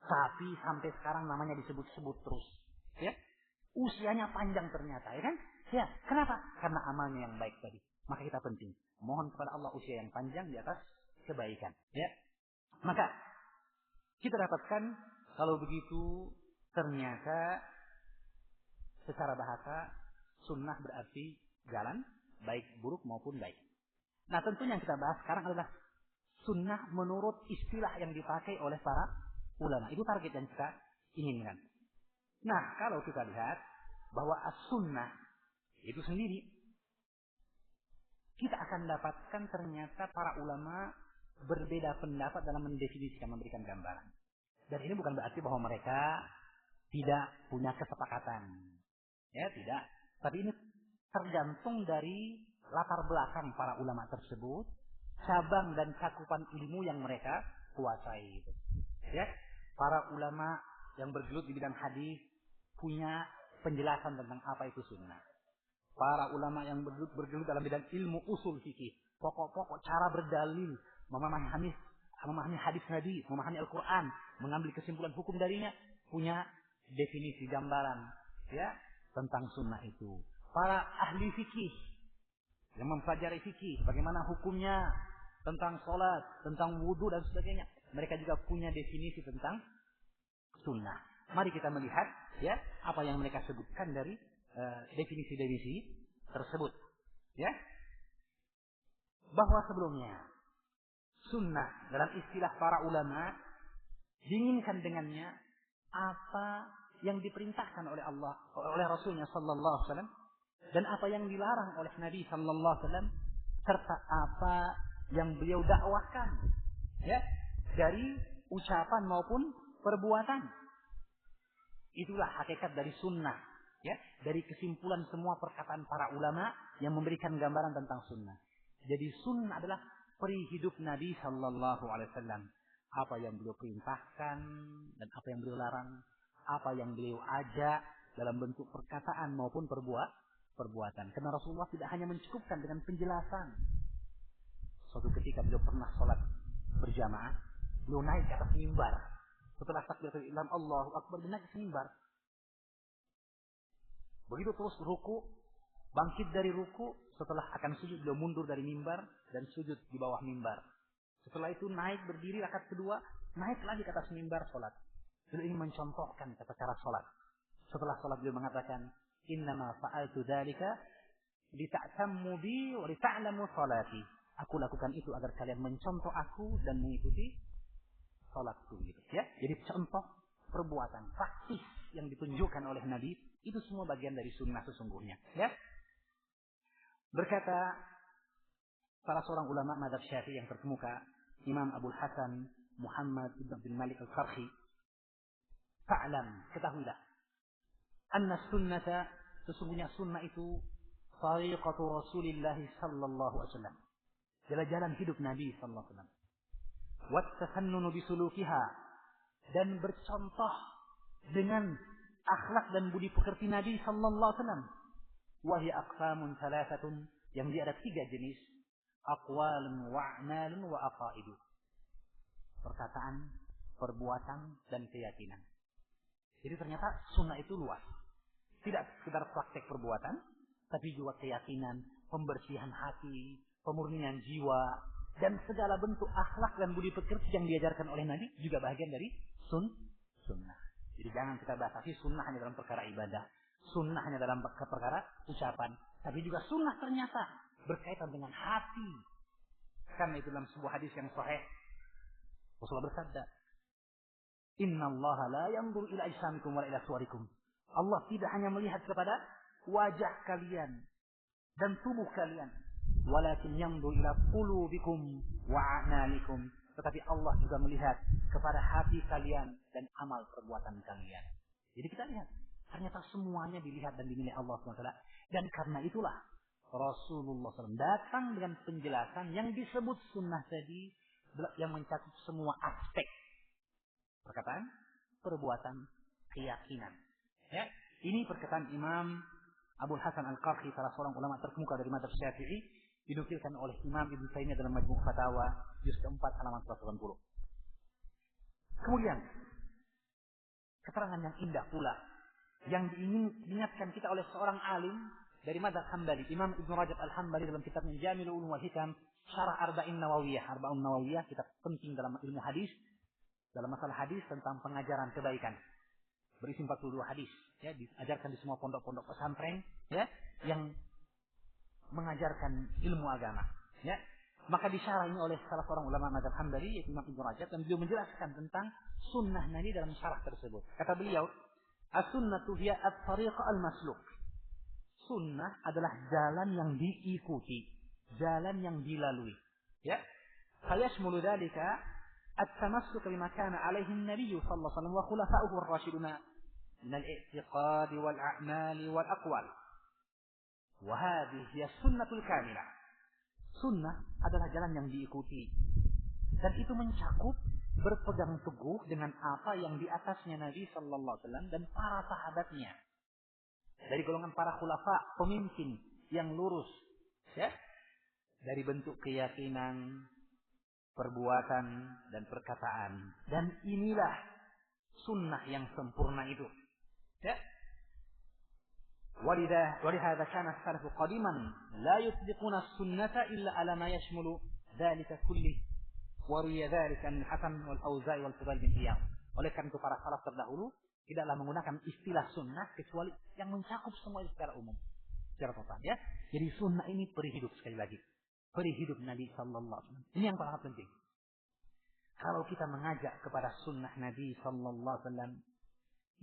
tapi sampai sekarang namanya disebut-sebut terus, ya. Usianya panjang ternyata, ya kan? Ya, kenapa? Karena amalnya yang baik tadi. Maka kita penting mohon kepada Allah usia yang panjang di atas kebaikan, ya. Maka kita dapatkan kalau begitu ternyata secara bahasa sunnah berarti jalan baik buruk maupun baik. Nah, tentunya yang kita bahas sekarang adalah sunnah menurut istilah yang dipakai oleh para ulama. Itu target yang kita inginkan. Nah, kalau kita lihat bahwa as-sunnah itu sendiri, kita akan dapatkan ternyata para ulama berbeda pendapat dalam mendefinisikan, memberikan gambaran. Dan ini bukan berarti bahwa mereka tidak punya kesepakatan. Ya, tidak. Tapi ini tergantung dari latar belakang para ulama tersebut, cabang dan cakupan ilmu yang mereka kuasai. Ya, para ulama yang bergelut di bidang hadis punya penjelasan tentang apa itu sunnah. Para ulama yang bergelut dalam bidang ilmu usul fikih, pokok-pokok cara berdalil, memahami hadis Nabi, memahami Al-Quran, mengambil kesimpulan hukum darinya, punya definisi gambaran, ya, tentang sunnah itu. Para ahli fikih yang mempelajari fikih, bagaimana hukumnya tentang sholat, tentang wudhu dan sebagainya, mereka juga punya definisi tentang sunnah. Mari kita melihat, ya, apa yang mereka sebutkan dari definisi-definisi tersebut, ya. Bahwa sebelumnya sunnah dalam istilah para ulama diinginkan dengannya apa yang diperintahkan oleh Allah, oleh Rasulnya Sallallahu Alaihi Wasallam, dan apa yang dilarang oleh Nabi Sallallahu Alaihi Wasallam, serta apa yang beliau dakwahkan, ya, dari ucapan maupun perbuatan. Itulah hakikat dari sunnah, ya, dari kesimpulan semua perkataan para ulama yang memberikan gambaran tentang sunnah. Jadi sunnah adalah peri hidup Nabi Sallallahu Alaihi Wasallam. Apa yang beliau perintahkan dan apa yang beliau larang, apa yang beliau ajak dalam bentuk perkataan maupun perbuatan. Karena Rasulullah tidak hanya mencukupkan dengan penjelasan. Suatu ketika beliau pernah sholat berjamaah, beliau naik ke atas mimbar. Setelah takbiratul ihram Allahu Akbar, naik ke mimbar. Begitu terus ruku, bangkit dari ruku, setelah akan sujud beliau mundur dari mimbar dan sujud di bawah mimbar. Setelah itu naik berdiri rakaat kedua, naik lagi ke atas mimbar salat. Beliau ingin mencontohkan tata cara salat. Setelah salat beliau mengatakan, "Innama fa'altu dzalika lita'tammu bi wa lita'lamu salati." Aku lakukan itu agar kalian mencontoh aku dan mengikuti salatku gitu ya. Jadi contoh perbuatan praktis yang ditunjukkan oleh Nabi itu semua bagian dari sunnah sesungguhnya ya. Berkata salah seorang ulama mazhab Syafi'i yang terkemuka, Imam Abdul Hasan Muhammad bin Abdul Malik Al-Farhi, "Fa'lam, ketahuilah, anna sunnata, sesungguhnya sunnah itu tariqatu Rasulillah sallallahu alaihi wasallam. Jalan-jalan hidup Nabi sallallahu alaihi wasallam. Wat tasannunu bisulukiha, dan bercontoh dengan akhlak dan budi pekerti Nabi sallallahu alaihi wasallam. Wa hiya aqsamun thalathatun, yang dia ada 3 jenis, aqwalun wa a'malun wa aqaidu. Perkataan, perbuatan dan keyakinan. Jadi ternyata sunnah itu luas. Tidak sekedar praktek perbuatan, tapi juga keyakinan, pembersihan hati, pemurnian jiwa, dan segala bentuk akhlak dan budi pekerti yang diajarkan oleh Nabi juga bagian dari sunnah. Jadi jangan kita batasi sunnah hanya dalam perkara ibadah, sunnah hanya dalam perkara ucapan, tapi juga sunnah ternyata berkaitan dengan hati. Karena itu dalam sebuah hadis yang sahih, Rasulullah bersabda, "Inna Allah la yanzur ila ajsamikum wa ila suwarikum." Allah tidak hanya melihat kepada wajah kalian dan tubuh kalian, walakin yanzur ila qulubikum wa a'malikum. Tetapi Allah juga melihat kepada hati kalian dan amal perbuatan kalian. Jadi kita lihat, ternyata semuanya dilihat dan dinilai Allah SWT. Dan karena itulah Rasulullah SAW datang dengan penjelasan yang disebut sunnah tadi, yang mencakup semua aspek perkataan, perbuatan, keyakinan. Ya, ini perkataan Imam Abdul Hasan Al-Qarhi, salah seorang ulama terkemuka dari mazhab Syafi'i, dinukilkan oleh Imam Ibnu Taimiyah dalam Majmu' Fatawa juz ke-4 halaman 180. Kemudian keterangan yang indah pula yang diingatkan kita oleh seorang alim dari mazhab Hambali, Imam Ibnu Rajab Al-Hambali dalam kitabnya Jami'ul Ulum wal Hikam, Syarah Arba'in Nawawiyah. Arba'un Nawawiyah kitab penting dalam ilmu hadis, dalam masalah hadis tentang pengajaran kebaikan. Berisi 42 hadis, ya, diajarkan di semua pondok-pondok pesantren, ya, yang mengajarkan ilmu agama, ya. Maka disyarahi oleh salah seorang ulama mazhab Hambali, yaitu Imam Ibnu Rajab, dan beliau menjelaskan tentang sunnah Nabi dalam syarah tersebut. Kata beliau, "As-sunnatu hiya at-tariqa al-masluk." Sunnah adalah jalan yang diikuti, jalan yang dilalui, ya. Fayashmulu dzalika at-tamassuk bima kana alaihi an-nabiy sallallahu alaihi wasallam wa khulafa'uhu ar-rasyidun min al-i'tiqad wal a'mal wal aqwal. Wa hadhihi hiya sunnatul kamilah. Sunnah adalah jalan yang diikuti, dan itu mencakup berpegang teguh dengan apa yang di atasnya Nabi sallallahu alaihi wasallam dan para sahabatnya. Dari golongan para khulafa, pemimpin yang lurus, ya. Dari bentuk keyakinan, perbuatan dan perkataan. Dan inilah sunnah yang sempurna itu. Ya. ولهذا كان السلف قديما لا يطلقون السنة إلا على ما يشمل ذلك كله وروي ذلك عن الحسن والأوزاعي والفضيل بن عياض. Oleh karena itu para salaf terdahulu tidaklah menggunakan istilah sunnah kecuali yang mencakup semua secara umum, secara total, ya. Jadi sunnah ini peri hidup, sekali lagi, peri hidup Nabi sallallahu alaihi wasallam. Ini yang paling penting. Kalau kita mengajak kepada sunnah Nabi sallallahu alaihi wasallam,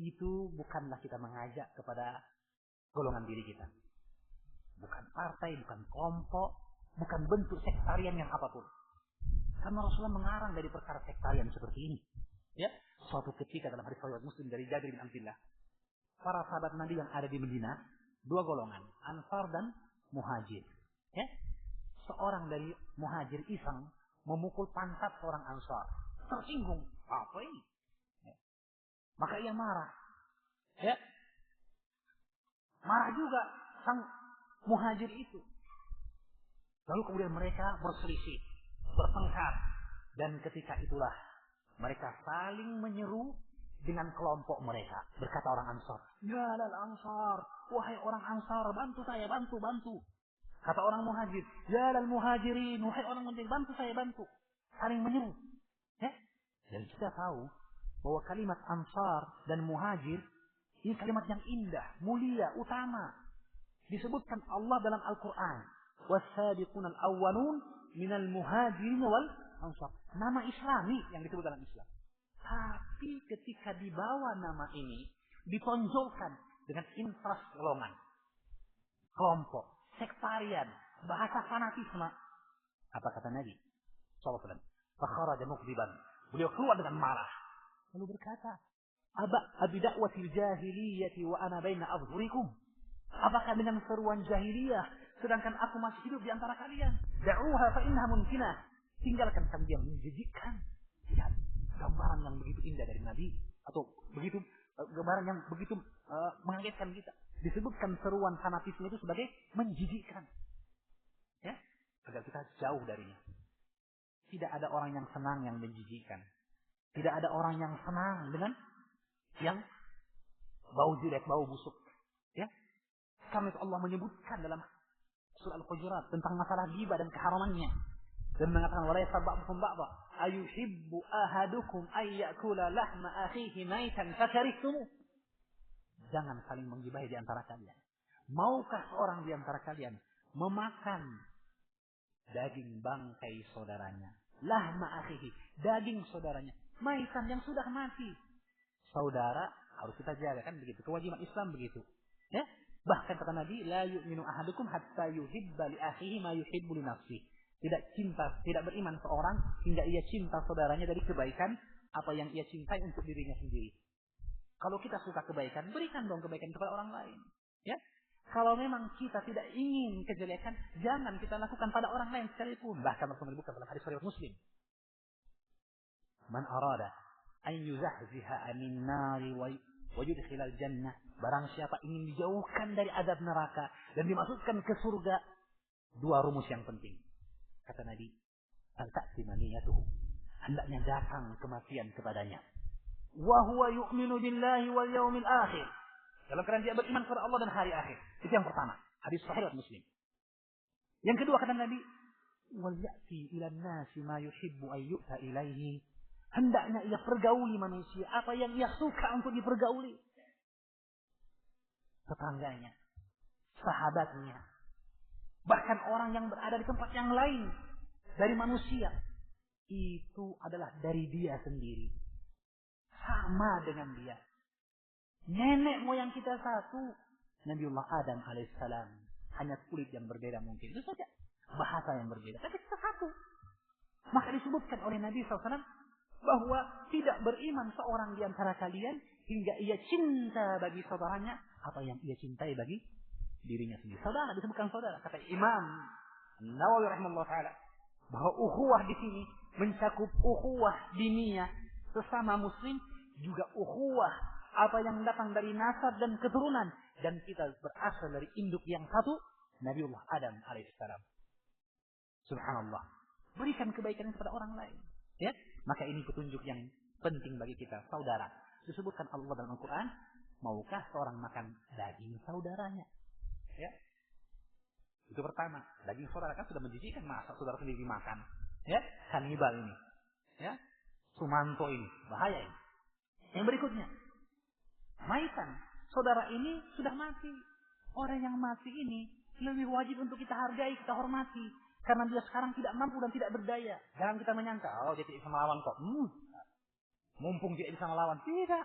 itu bukanlah kita mengajak kepada golongan diri kita, bukan partai, bukan kelompok, bukan bentuk sektarian yang apapun. Karena Rasulullah mengarang dari perkara sektarian seperti ini. Ya, suatu ketika dalam hadis riwayat Muslim dari Jabir bin Abdullah, para sahabat Nabi yang ada di Madinah, 2 golongan, Ansar dan Muhajir. Ya, seorang dari Muhajir iseng memukul pantat seorang Ansar, tersinggung, apa ini? Ya. Maka ia marah. Ya. Marah juga sang Muhajir itu. Lalu kemudian mereka berselisih, bertengkar, dan ketika itulah mereka saling menyeru dengan kelompok mereka. Berkata orang Ansar, ya lal Ansar, wahai orang Ansar, bantu saya, bantu. Kata orang Muhajir, ya lal Muhajirin, wahai orang Muhajir, bantu saya, bantu. Saling menyeru. Ya? Dan kita tahu bahwa kalimat Ansar dan Muhajir ini kalimat yang indah, mulia, utama. Disebutkan Allah dalam Al-Quran. Was-sabiqun al-awwalun minal muhajirin wal ansar. Nama Islami yang disebut dalam Islam. Tapi ketika dibawa nama ini, ditonjolkan dengan infras golongan, kelompok, sektarian, bahasa fanatisme. Apa kata Nabi sallallahu alaihi wasallam? Fakharaja mughdiban. Beliau keluar dengan marah. Lalu berkata, Abi da'watil jahiliyati wa ana baina adhhurikum. Apakah dengan seruan jahiliyah sedangkan aku masih hidup di antara kalian? Da'uha fa innaha muntinah. Tinggalkan kamu yang menjijikkan. Lihat gambaran yang begitu indah dari Nabi, atau begitu gambaran yang begitu mengagetkan kita. Disebutkan seruan fanatisme itu sebagai menjijikkan. Ya, agar kita jauh darinya. Tidak ada orang yang senang yang menjijikkan. Tidak ada orang yang senang dengan yang bau jelek, bau busuk. Ya, karena itu Allah menyebutkan dalam surah Al-Hujurat tentang masalah ghibah dan keharamannya. Dan mengatakan wala yasabbukum ba'dha ayuhibbu ahadukum ay ya'kula lahma akhihi maitan fakarihtum. Jangan saling menggibahi di antara kalian. Maukah seorang di antara kalian memakan daging bangkai saudaranya? Lahma akhihi, daging saudaranya, maitan yang sudah mati. Saudara harus kita jaga, kan begitu. Kewajiban Islam begitu. Ya? Bahkan kata Nabi, la yu'minu ahadukum hatta yuhibba li akhihi ma yuhibbu li nafsihi. Tidak beriman seorang hingga ia cinta saudaranya dari kebaikan apa yang ia cintai untuk dirinya sendiri. Kalau kita suka kebaikan, berikan dong kebaikan kepada orang lain. Ya? Kalau memang kita tidak ingin kejelekan, jangan kita lakukan pada orang lain sekalipun. Bahkan Rasul menyebutkan dalam hadis riwayat Muslim, man arada an yuzahziha anin nari wa yudkhilal jannah. Barang siapa ingin dijauhkan dari azab neraka dan dimasukkan ke surga, dua rumus yang penting. Kata Nabi, al-ta'ti maniyatuhu. Hendaknya datang kematian kepadanya. Wa huwa yu'minu billahi wal yawmil akhir. Dalam keadaan dia beriman kepada Allah dan hari akhir. Itu yang pertama. Hadis sahih Muslim. Yang kedua kata Nabi, wal ya'ti ilan nasi ma yuhibbu ay yu'ta ilaihi. Hendaknya ia pergauli manusia apa yang ia suka untuk dipergauli. Tetangganya, sahabatnya, bahkan orang yang berada di tempat yang lain dari manusia, itu adalah dari dia sendiri. Sama dengan dia. Nenek moyang kita satu, Nabiullah Adam alaihissalam. Hanya kulit yang berbeda mungkin. Itu saja. Bahasa yang berbeda. Tapi kita satu. Maka disebutkan oleh Nabi SAW bahwa tidak beriman seorang di antara kalian hingga ia cinta bagi saudaranya apa yang ia cintai bagi dirinya sendiri. Saudara, disebutkan saudara. Kata Imam Nawawi rahimahullah ta'ala bahwa ukhuwah di sini mencakup ukhuwah diniyah sesama muslim, juga ukhuwah apa yang datang dari nasab dan keturunan, dan kita berasal dari induk yang satu, Nabiullah Adam alaihissalam. Subhanallah. Berikan kebaikan kepada orang lain. Ya, maka ini petunjuk yang penting bagi kita, saudara. Disebutkan Allah dalam Al-Quran, maukah seorang makan daging saudaranya? Ya, itu pertama. Daging saudara kan sudah menjijikkan, masa saudara sendiri makan? Ya, kanibal ini. Ya, Sumanto ini, bahaya ini. Yang berikutnya, maitan. Saudara ini sudah mati. Orang yang mati ini lebih wajib untuk kita hargai, kita hormati. Karena dia sekarang tidak mampu dan tidak berdaya. Jangan kita menyangka, oh dia tidak bisa melawan kok. Mumpung dia bisa melawan. Tidak.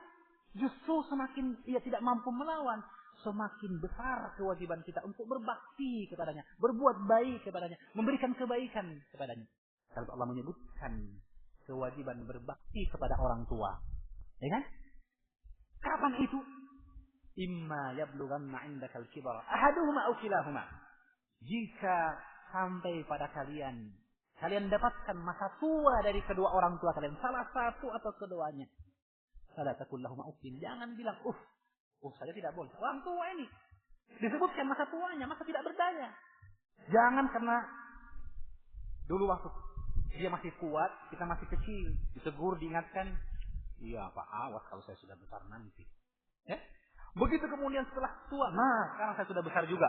Justru semakin ia tidak mampu melawan, semakin besar kewajiban kita untuk berbakti kepadanya. Berbuat baik kepadanya. Memberikan kebaikan kepadanya. Kalau Allah menyebutkan kewajiban berbakti kepada orang tua. Ya kan? Kapan itu? Imma yablughanna 'indakal kibara ahaduhuma aw kilahuma. Jika sampai pada kalian dapatkan masa tua dari kedua orang tua kalian, salah satu atau keduanya, fala taqul lahum uffin. Jangan bilang saja tidak boleh. Orang tua ini disebutkan masa tuanya, masa tidak berdaya. Jangan karena dulu waktu dia masih kuat, kita masih kecil, ditegur, diingatkan, Iya Pak, awas kalau saya sudah besar nanti. Ya? Begitu kemudian setelah tua, nah sekarang saya sudah besar juga.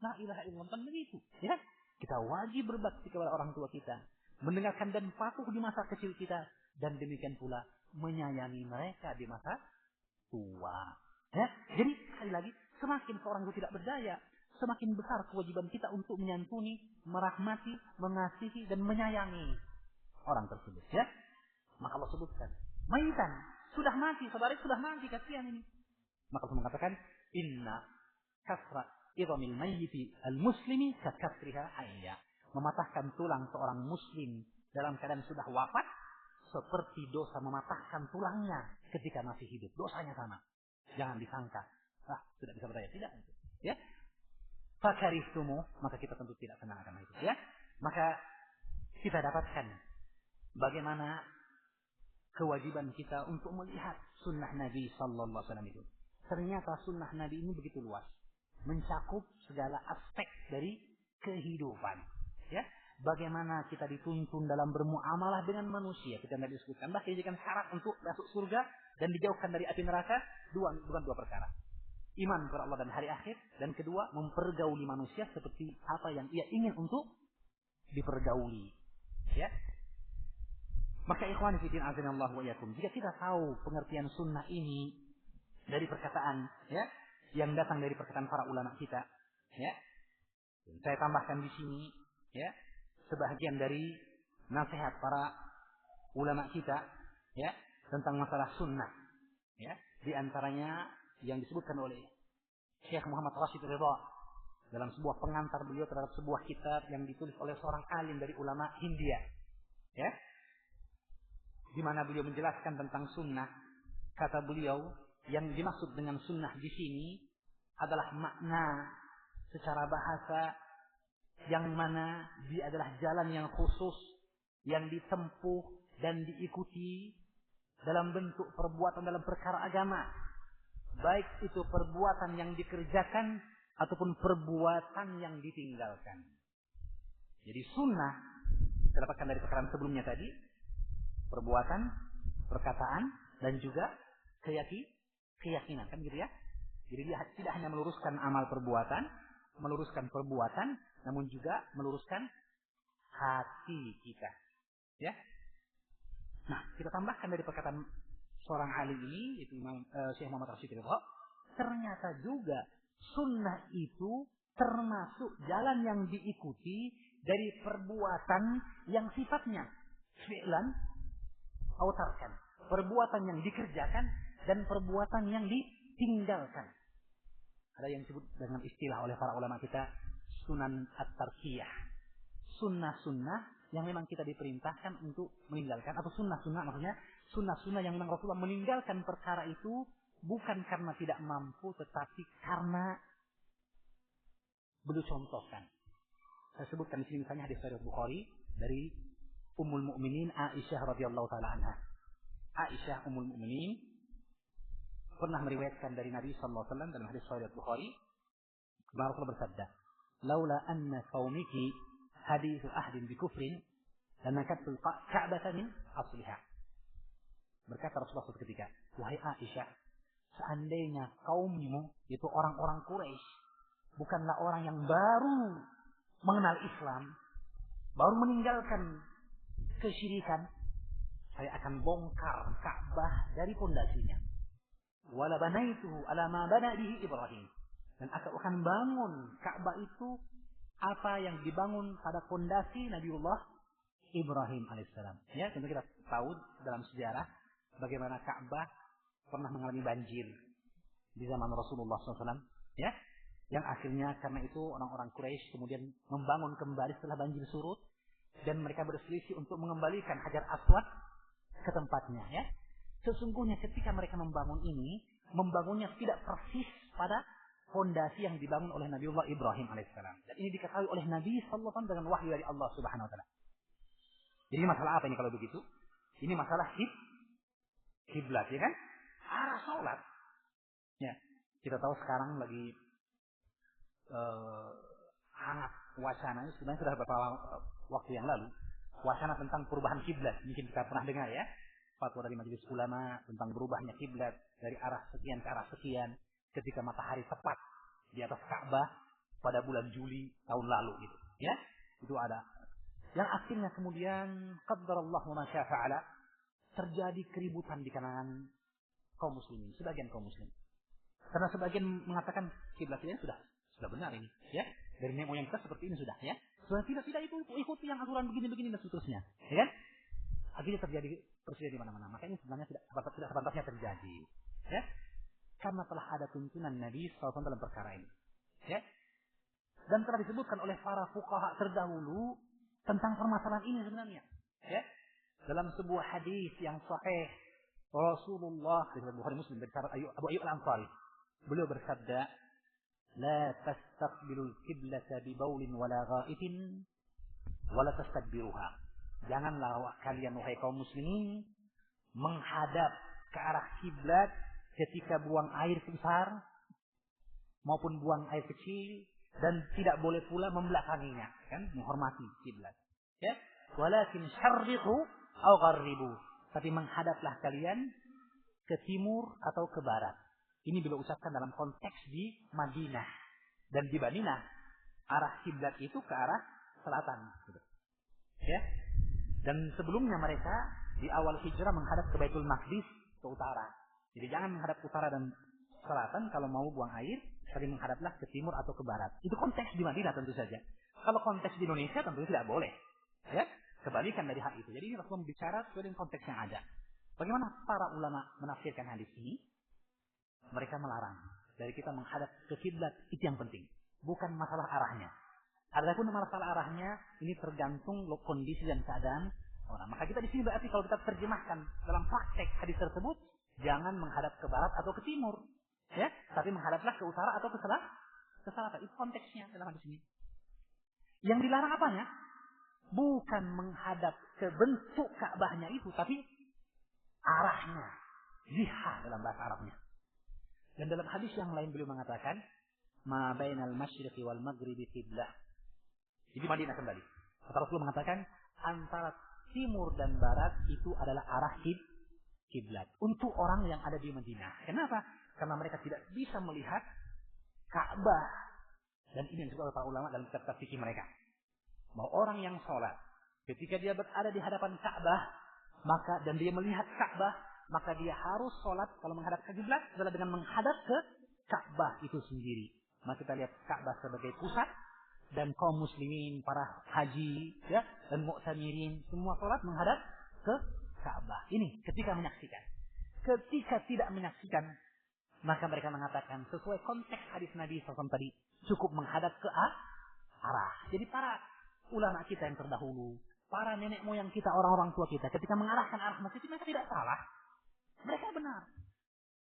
La ilaha illallah, kan begitu. Ya? Kita wajib berbakti kepada orang tua kita. Mendengarkan dan patuh di masa kecil kita. Dan demikian pula menyayangi mereka di masa tua. Ya? Jadi sekali lagi, semakin seorang itu tidak berdaya, semakin besar kewajiban kita untuk menyantuni, merahmati, mengasihi, dan menyayangi orang tersebut. Ya? Maka Allah sebutkan, maitan, sudah mati, saudara sudah mati, kasihan ini. Maka Allah mengatakan, inna kasra idhamil mayyiti al-muslimi kakasriha hayya. Mematahkan tulang seorang muslim dalam keadaan sudah wafat, seperti dosa mematahkan tulangnya ketika masih hidup. Dosanya sama. Jangan disangka, tidak bisa berdaya. Tidak. Ya. Fakarihtumu, maka kita tentu tidak senang akan itu. Ya. Maka kita dapatkan bagaimana kewajiban kita untuk melihat sunnah Nabi Sallallahu Alaihi Wasallam itu. Ternyata sunnah Nabi ini begitu luas, mencakup segala aspek dari kehidupan. Ya, bagaimana kita dituntun dalam bermuamalah dengan manusia. Kita tidak disebutkan, bahkan dijadikan syarat untuk masuk surga dan dijauhkan dari api neraka. Bukan dua perkara. Iman kepada Allah dan hari akhir, dan kedua mempergauli manusia seperti apa yang ia ingin untuk dipergauli. Ya. Maka ikhwan fillah azanallahu wa iyyakum, jika kita tahu pengertian sunnah ini dari perkataan ya yang datang dari perkataan para ulama kita, ya. Saya tambahkan di sini ya sebahagian dari nasihat para ulama kita ya tentang masalah sunnah. Ya, di antaranya yang disebutkan oleh Syekh Muhammad Rashid Ridha dalam sebuah pengantar beliau terhadap sebuah kitab yang ditulis oleh seorang alim dari ulama Hindia. Ya. Di mana beliau menjelaskan tentang sunnah, kata beliau, yang dimaksud dengan sunnah di sini adalah makna secara bahasa yang mana dia adalah jalan yang khusus yang ditempuh dan diikuti dalam bentuk perbuatan dalam perkara agama, baik itu perbuatan yang dikerjakan ataupun perbuatan yang ditinggalkan. Jadi sunnah didapatkan dari perkataan sebelumnya tadi, perbuatan, perkataan, dan juga keyakinan, kan gitu ya. Jadi dia tidak hanya meluruskan amal perbuatan, meluruskan perbuatan, namun juga meluruskan hati kita. Ya. Nah, kita tambahkan dari perkataan seorang alim ini, yaitu Syekh Muhammad Rashid Ridha, ternyata juga sunnah itu termasuk jalan yang diikuti dari perbuatan yang sifatnya fi'lan autarkan, perbuatan yang dikerjakan dan perbuatan yang ditinggalkan. Ada yang disebut dengan istilah oleh para ulama kita sunan at-tarkiyah. Sunnah-sunnah yang memang kita diperintahkan untuk meninggalkan, atau sunnah-sunnah maksudnya sunnah-sunnah yang memang Rasulullah meninggalkan perkara itu bukan karena tidak mampu, tetapi karena beliau contohkan. Saya sebutkan di sini misalnya hadis Sahih Bukhari dari Ummul Mukminin Aisyah radhiyallahu taala anha. Aisyah Ummul Mukminin pernah meriwayatkan dari Nabi sallallahu alaihi wasallam dalam hadis Sahih Bukhari, Rasulullah bersabda, "Laula anna qaumiki hadithu ahdin bi kufrin lanakatul ka'bata min asliha." Berkata Rasulullah suatu ketika, "Wahai Aisyah, seandainya kaummu itu orang-orang Quraisy bukanlah orang yang baru mengenal Islam, baru meninggalkan kesyirikan, saya akan bongkar Ka'bah dari pondasinya. Wala banaituhu ala ma bana bihi Ibrahim." Dan aku akan bangun Ka'bah itu apa yang dibangun pada pondasi Nabiullah Ibrahim alaihissalam. Ya, tentu kita tahu dalam sejarah bagaimana Ka'bah pernah mengalami banjir di zaman Rasulullah SAW. Ya, yang akhirnya karena itu orang-orang Quraisy kemudian membangun kembali setelah banjir surut, dan mereka berselisih untuk mengembalikan Hajar Aswad ke tempatnya. Ya, sesungguhnya ketika mereka membangun ini, membangunnya tidak persis pada fondasi yang dibangun oleh Nabiullah Ibrahim alaihissalam. Dan ini diketahui oleh Nabi sallallahu alaihi wasallam dengan wahyu dari Allah Subhanahu wa taala. Jadi masalah apa ini kalau begitu? Ini masalah kiblat, ya kan? Arah salat. Ya, kita tahu sekarang lagi hangat wacananya, sebenarnya sudah beberapa waktu yang lalu, wacana tentang perubahan kiblat. Mungkin kita pernah dengar ya. fatwa dari majelis ulama tentang berubahnya kiblat dari arah sekian ke arah sekian ketika matahari tepat di atas Ka'bah pada bulan Juli tahun lalu gitu. Ya, itu ada. Yang akhirnya kemudian qaddarallahu ma syaa fa'ala, terjadi keributan di kalangan kaum muslimin, sebagian kaum muslim. Karena sebagian mengatakan kiblat ini sudah benar ini, ya. Dari nenek moyang kita seperti ini sudah, ya. Sudah tidak itu ikuti yang aturan begini-begini dan seterusnya, ya kan? Akhirnya terjadi persekusi di mana-mana. Makanya sebenarnya tidak sepantasnya terjadi, ya. Karena telah ada tuntunan Nabi SAW dalam perkara ini, ya. Dan telah disebutkan oleh para fuqaha terdahulu tentang permasalahan ini sebenarnya, ya. Dalam sebuah hadis yang sahih Rasulullah dari Bukhari Muslim dari sahabat Abu Ayyub Al-Ansari, beliau bersabda, "La tastaqbilul qiblata bi baulin wala gha'itin wala tastadbiruha." Janganlah kalian wahai kaum muslimin menghadap ke arah kiblat ketika buang air besar maupun buang air kecil, dan tidak boleh pula membelakanginya, kan, menghormati kiblat, ya. Walakin syarriqu aw gharribu, tapi menghadaplah kalian ke timur atau ke barat. Ini beliau ucapkan dalam konteks di Madinah, dan di Madinah arah kiblat itu ke arah selatan, gitu. Ya. Dan sebelumnya mereka di awal hijrah menghadap ke Baitul Maqdis, ke utara. Jadi jangan menghadap utara dan selatan kalau mau buang air, tapi menghadaplah ke timur atau ke barat. Itu konteks di Madinah tentu saja. Kalau konteks di Indonesia tentu tidak boleh. Ya, kebalikan dari hal itu. Jadi ini Rasulullah bicara sesuai dengan konteks yang ada. Bagaimana para ulama menafsirkan hadis ini? Mereka melarang dari kita menghadap ke kiblat, itu yang penting. Bukan masalah arahnya. Adapun masalah arahnya ini tergantung kondisi dan keadaan orang. Maka kita di sini berarti kalau kita terjemahkan dalam praktek hadis tersebut, jangan menghadap ke barat atau ke timur, ya, tapi menghadaplah ke utara atau ke selatan. Itu konteksnya dalam hadis ini. Yang dilarang apanya? Bukan menghadap ke bentuk Ka'bahnya itu, tapi arahnya, jihad dalam bahasa Arabnya. Dan dalam hadis yang lain beliau mengatakan, "Ma bainal masyriqi wal maghribi qiblah." Jadi Madinah kembali. Kata Rasulullah mengatakan, antara timur dan barat itu adalah arah kiblat untuk orang yang ada di Madinah. Kenapa? Karena mereka tidak bisa melihat Ka'bah. Dan ini yang disebut oleh para ulama dalam kitab fikih mereka. Bahwa orang yang sholat, ketika dia berada di hadapan Ka'bah, maka dan dia melihat Ka'bah, maka dia harus sholat kalau menghadap ke kiblat adalah dengan menghadap ke Ka'bah itu sendiri. Maka kita lihat Ka'bah sebagai pusat, dan kaum muslimin, para haji, ya, dan mu'tamirin, semua sholat menghadap ke Ka'bah. Ini ketika menyaksikan. Ketika tidak menyaksikan, maka mereka mengatakan sesuai konteks hadis Nabi SAW tadi, cukup menghadap ke arah. Jadi para ulama kita yang terdahulu, para nenek moyang kita, orang-orang tua kita, ketika mengarahkan arah masjid, mereka tidak salah. Mereka benar.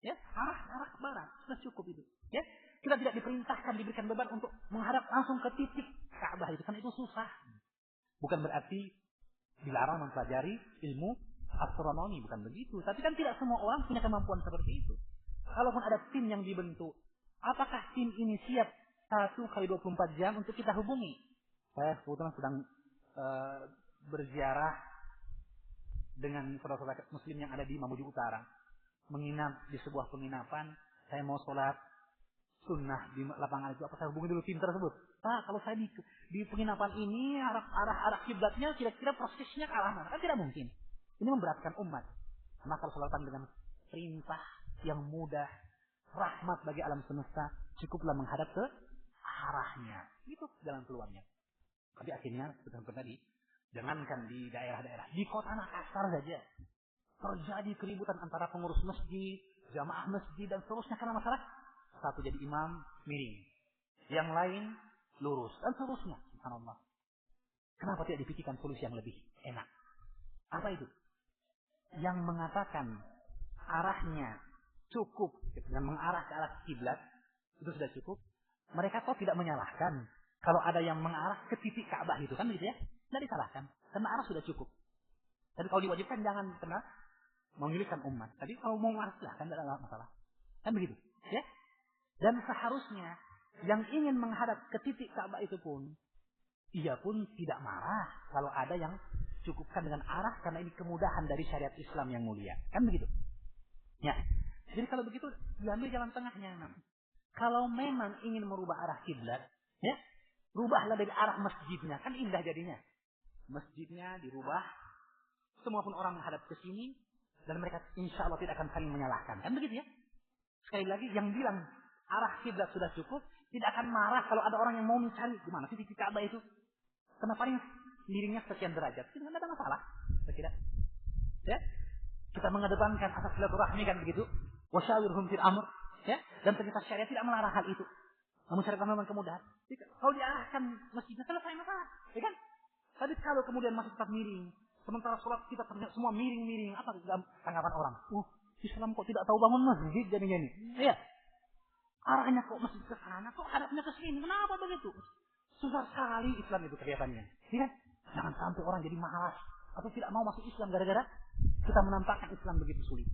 Ya, arah ke barat, sudah cukup itu. Ya, kita tidak diperintahkan, diberikan beban untuk menghadap langsung ke titik Ka'bah itu, kan itu susah. Bukan berarti dilarang mempelajari ilmu astronomi, bukan begitu. Tapi kan tidak semua orang punya kemampuan seperti itu. Kalaupun ada tim yang dibentuk, apakah tim ini siap 1x24 jam untuk kita hubungi? Saya kebetulan sedang berziarah dengan saudara-saudara muslim yang ada di Mamuju Utara. Menginap di sebuah penginapan, saya mau sholat sunnah di lapangan itu, apa saya hubungi dulu tim tersebut? Pak, kalau saya di penginapan ini arah kiblatnya kira-kira prosesnya ke arah mana? Kan tidak mungkin. Ini memberatkan umat. Maka sholatkan dengan perintah yang mudah, rahmat bagi alam semesta, cukuplah menghadap ke arahnya. Itu jalan keluarnya. Tapi akhirnya seperti tadi, jangankan di daerah-daerah, di kota Makassar saja terjadi keributan antara pengurus masjid, jamaah masjid, dan seterusnya karena masalah satu jadi imam miring, yang lain lurus, dan seterusnya. Subhanallah. Kenapa tidak dipikirkan solusi yang lebih enak? Apa itu? Yang mengatakan arahnya cukup dan mengarah ke arah kiblat itu sudah cukup. Mereka kok tidak menyalahkan kalau ada yang mengarah ke titik Ka'bah itu, kan begitu ya? Tidak disalahkan karena arah sudah cukup. Tapi kalau diwajibkan jangan pernah mengilikkan umat. Tadi kalau mau marah silahkan, tidak ada masalah. Kan begitu, ya? Dan seharusnya yang ingin menghadap ke titik Ka'bah itu pun, ia pun tidak marah kalau ada yang cukupkan dengan arah karena ini kemudahan dari syariat Islam yang mulia. Kan begitu? Ya. Jadi kalau begitu diambil jalan tengahnya. Kalau memang ingin merubah arah kiblat, ya, rubahlah dari arah masjidnya, kan indah jadinya. Masjidnya dirubah, semua pun orang menghadap ke sini dan mereka insya Allah tidak akan saling menyalahkan. Kan begitu ya? Sekali lagi yang bilang arah kiblat sudah cukup, tidak akan marah kalau ada orang yang mau mencari di mana sih titik Ka'bah itu. Kenapa ini miringnya sekian derajat? Tidak ada masalah. Tidak. Ya? Kita mengedepankan asas silaturahmi kan begitu. Wasyawirhum fil amr, ya? Dan ternyata syariat tidak melarang hal itu. Namun syariat memang kemudahan. Kalau diarahkan masjidnya selesai masalah, ya kan? Tapi kalau kemudian masih tetap miring, sementara sholat kita ternyata semua miring-miring, apa tanggapan orang? Islam kok tidak tahu bangun masjid jadinya ini? Iya. Arahnya kok masjid ke sana, kok hadapnya ke sini? Kenapa begitu? Susah sekali Islam itu kelihatannya. Ya kan? Jangan sampai orang jadi malas atau tidak mau masuk Islam gara-gara kita menampakkan Islam begitu sulit.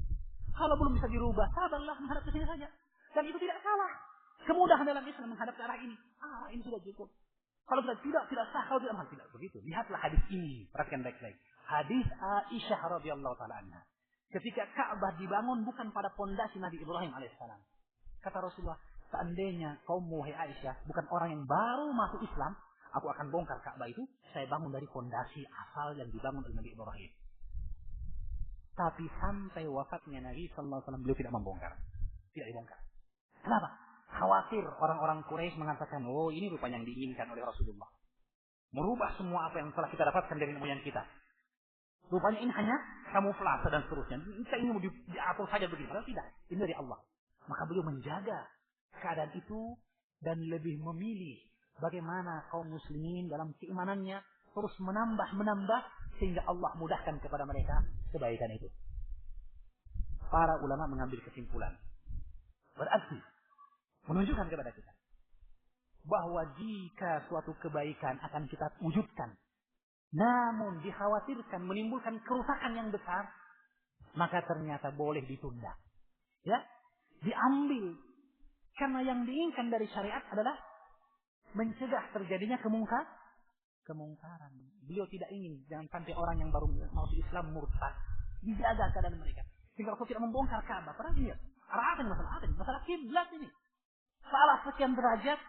Kalau belum bisa dirubah, sabarlah menghadap ke sini saja. Dan itu tidak salah. Kemudahan dalam Islam menghadap ke arah ini. Ini sudah cukup. Kalau tidak sah, kalau tidak begitu. Lihatlah hadis ini, perhatikan baik-baik. Hadis Aisyah radhiyallahu taala anha. Ketika Ka'bah dibangun bukan pada pondasi Nabi Ibrahim alaihissalam. Kata Rasulullah, seandainya kaummu wahai Aisyah bukan orang yang baru masuk Islam, aku akan bongkar Ka'bah itu, saya bangun dari pondasi asal yang dibangun oleh Nabi Ibrahim. Tapi sampai wafatnya Nabi sallallahu alaihi wasallam beliau tidak membongkar. Tidak dibongkar. Kenapa? Khawatir orang-orang Quraisy mengatakan, ini rupanya yang diinginkan oleh Rasulullah. Merubah semua apa yang telah kita dapatkan dari moyang kita. Rupanya ini hanya kamuflase dan seterusnya. Kita ingin diatur saja begitu. Padahal tidak. Ini dari Allah. Maka beliau menjaga keadaan itu dan lebih memilih bagaimana kaum muslimin dalam keimanannya terus menambah sehingga Allah mudahkan kepada mereka kebaikan itu. Para ulama mengambil kesimpulan. Berarti menunjukkan kepada kita bahwa jika suatu kebaikan akan kita wujudkan, namun dikhawatirkan menimbulkan kerusakan yang besar, maka ternyata boleh ditunda. Ya, diambil. Karena yang diinginkan dari syariat adalah mencegah terjadinya kemungkaran. Beliau tidak ingin jangan sampai orang yang baru masuk Islam murtad. Dijaga keadaan mereka. Sehingga Rasul tidak membongkar Ka'bah. Padahal dia arah masalah kiblat ini. Salah sekian derajat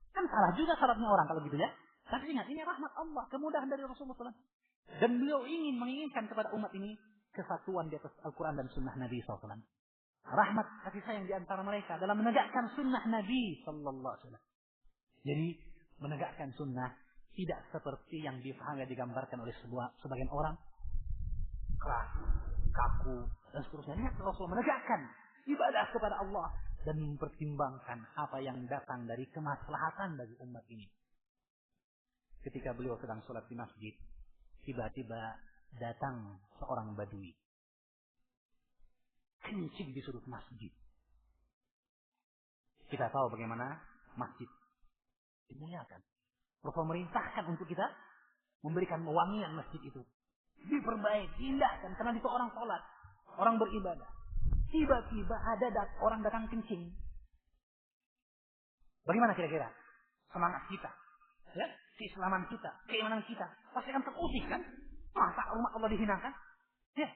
kan salah juga salatnya orang kalau gitu ya. Tapi ingat ini rahmat Allah, kemudahan dari Rasulullah SAW. Dan beliau menginginkan kepada umat ini kesatuan di atas Al-Quran dan Sunnah Nabi SAW. Rahmat kasih sayang di antara mereka dalam menegakkan Sunnah Nabi SAW. Jadi menegakkan Sunnah tidak seperti yang difahami digambarkan oleh sebagian orang keras, kaku dan seterusnya. Lihat Rasulullah menegakkan ibadah kepada Allah dan mempertimbangkan apa yang datang dari kemaslahatan bagi umat ini. Ketika beliau sedang sholat di masjid, tiba-tiba datang seorang badui. Kencing di sudut masjid. Kita tahu bagaimana masjid dimuliakan. Rasul merintahkan untuk kita memberikan wewangian masjid itu. Diperbaiki, diindahkan. Karena itu orang sholat, orang beribadah. Tiba-tiba ada orang datang kencing. Bagaimana kira-kira semangat kita? Ya, keislaman kita, keimanan kita pasti akan terusik kan? Masa umat Allah dihinakan? Ya.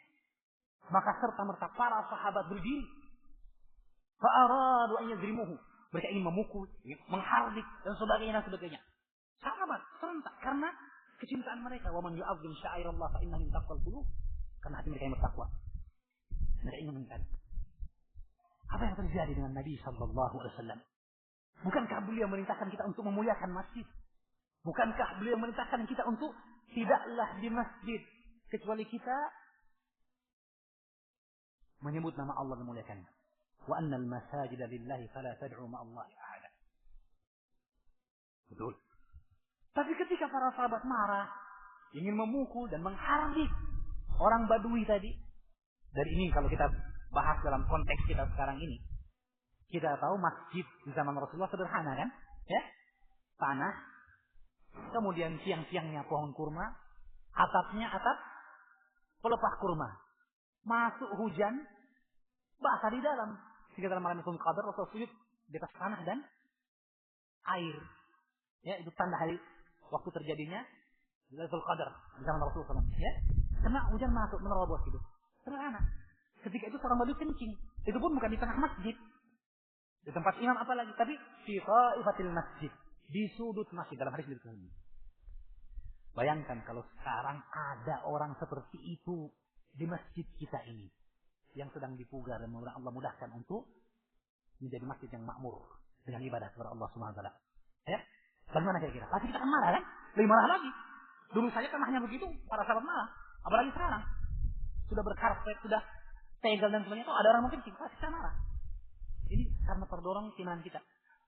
Maka serta-merta para sahabat berdiri. Fa'aradu an yadrimuhu. Mereka ingin memukul, menghardik dan sebagainya. Sahabat serentak karena kecintaan mereka. Wa man yu'azzim sya'airallah fa innahu min taqwal qulub. Karena hati mereka yang bertakwa. Mereka ingin mengingkari. Apa yang terjadi dengan Nabi sallallahu alaihi wasallam? Bukankah beliau merintahkan kita untuk memuliakan masjid? Bukankah beliau merintahkan kita untuk tidaklah di masjid kecuali kita menyebut nama Allah dan memuliakannya. Wa annal masajida lillahi fala tad'u ma'allahi ahada. Betul. Tapi ketika para sahabat marah, ingin memukul dan menghardik orang Badui tadi, dari ini kalau kita bahas dalam konteks kita sekarang ini, kita tahu masjid di zaman Rasulullah sederhana kan? Ya? Tanah, kemudian tiang-tiangnya pohon kurma, atapnya atap pelepah kurma. Masuk hujan, basah di dalam. Sehingga dalam malam Qadar Rasul sujud di atas tanah dan air. Ya, itu tanda hari waktu terjadinya Lailatul Qadar di zaman Rasulullah SAW. Ya, kena hujan masuk menerobos gitu. Sederhana. Ketika itu seorang Badui kencing. Itu pun bukan di tengah masjid, di tempat imam apalagi, tapi fi qaifatil masjid, di sudut masjid dalam hadis ini. Bayangkan kalau sekarang ada orang seperti itu di masjid kita ini yang sedang dipugar dan Allah mudahkan untuk menjadi masjid yang makmur dengan ibadah kepada Allah Subhanahu wa taala. Ya? Bagaimana kira-kira? Pasti kita akan marah kan? Lebih marah lagi. Dulu saja kan hanya begitu, para sahabat marah. Apalagi sekarang. Sudah berkarpet, sudah tegel dan sebagainya. Ada orang mungkin pasti kita marah. Ini karena terdorong keimanan kita.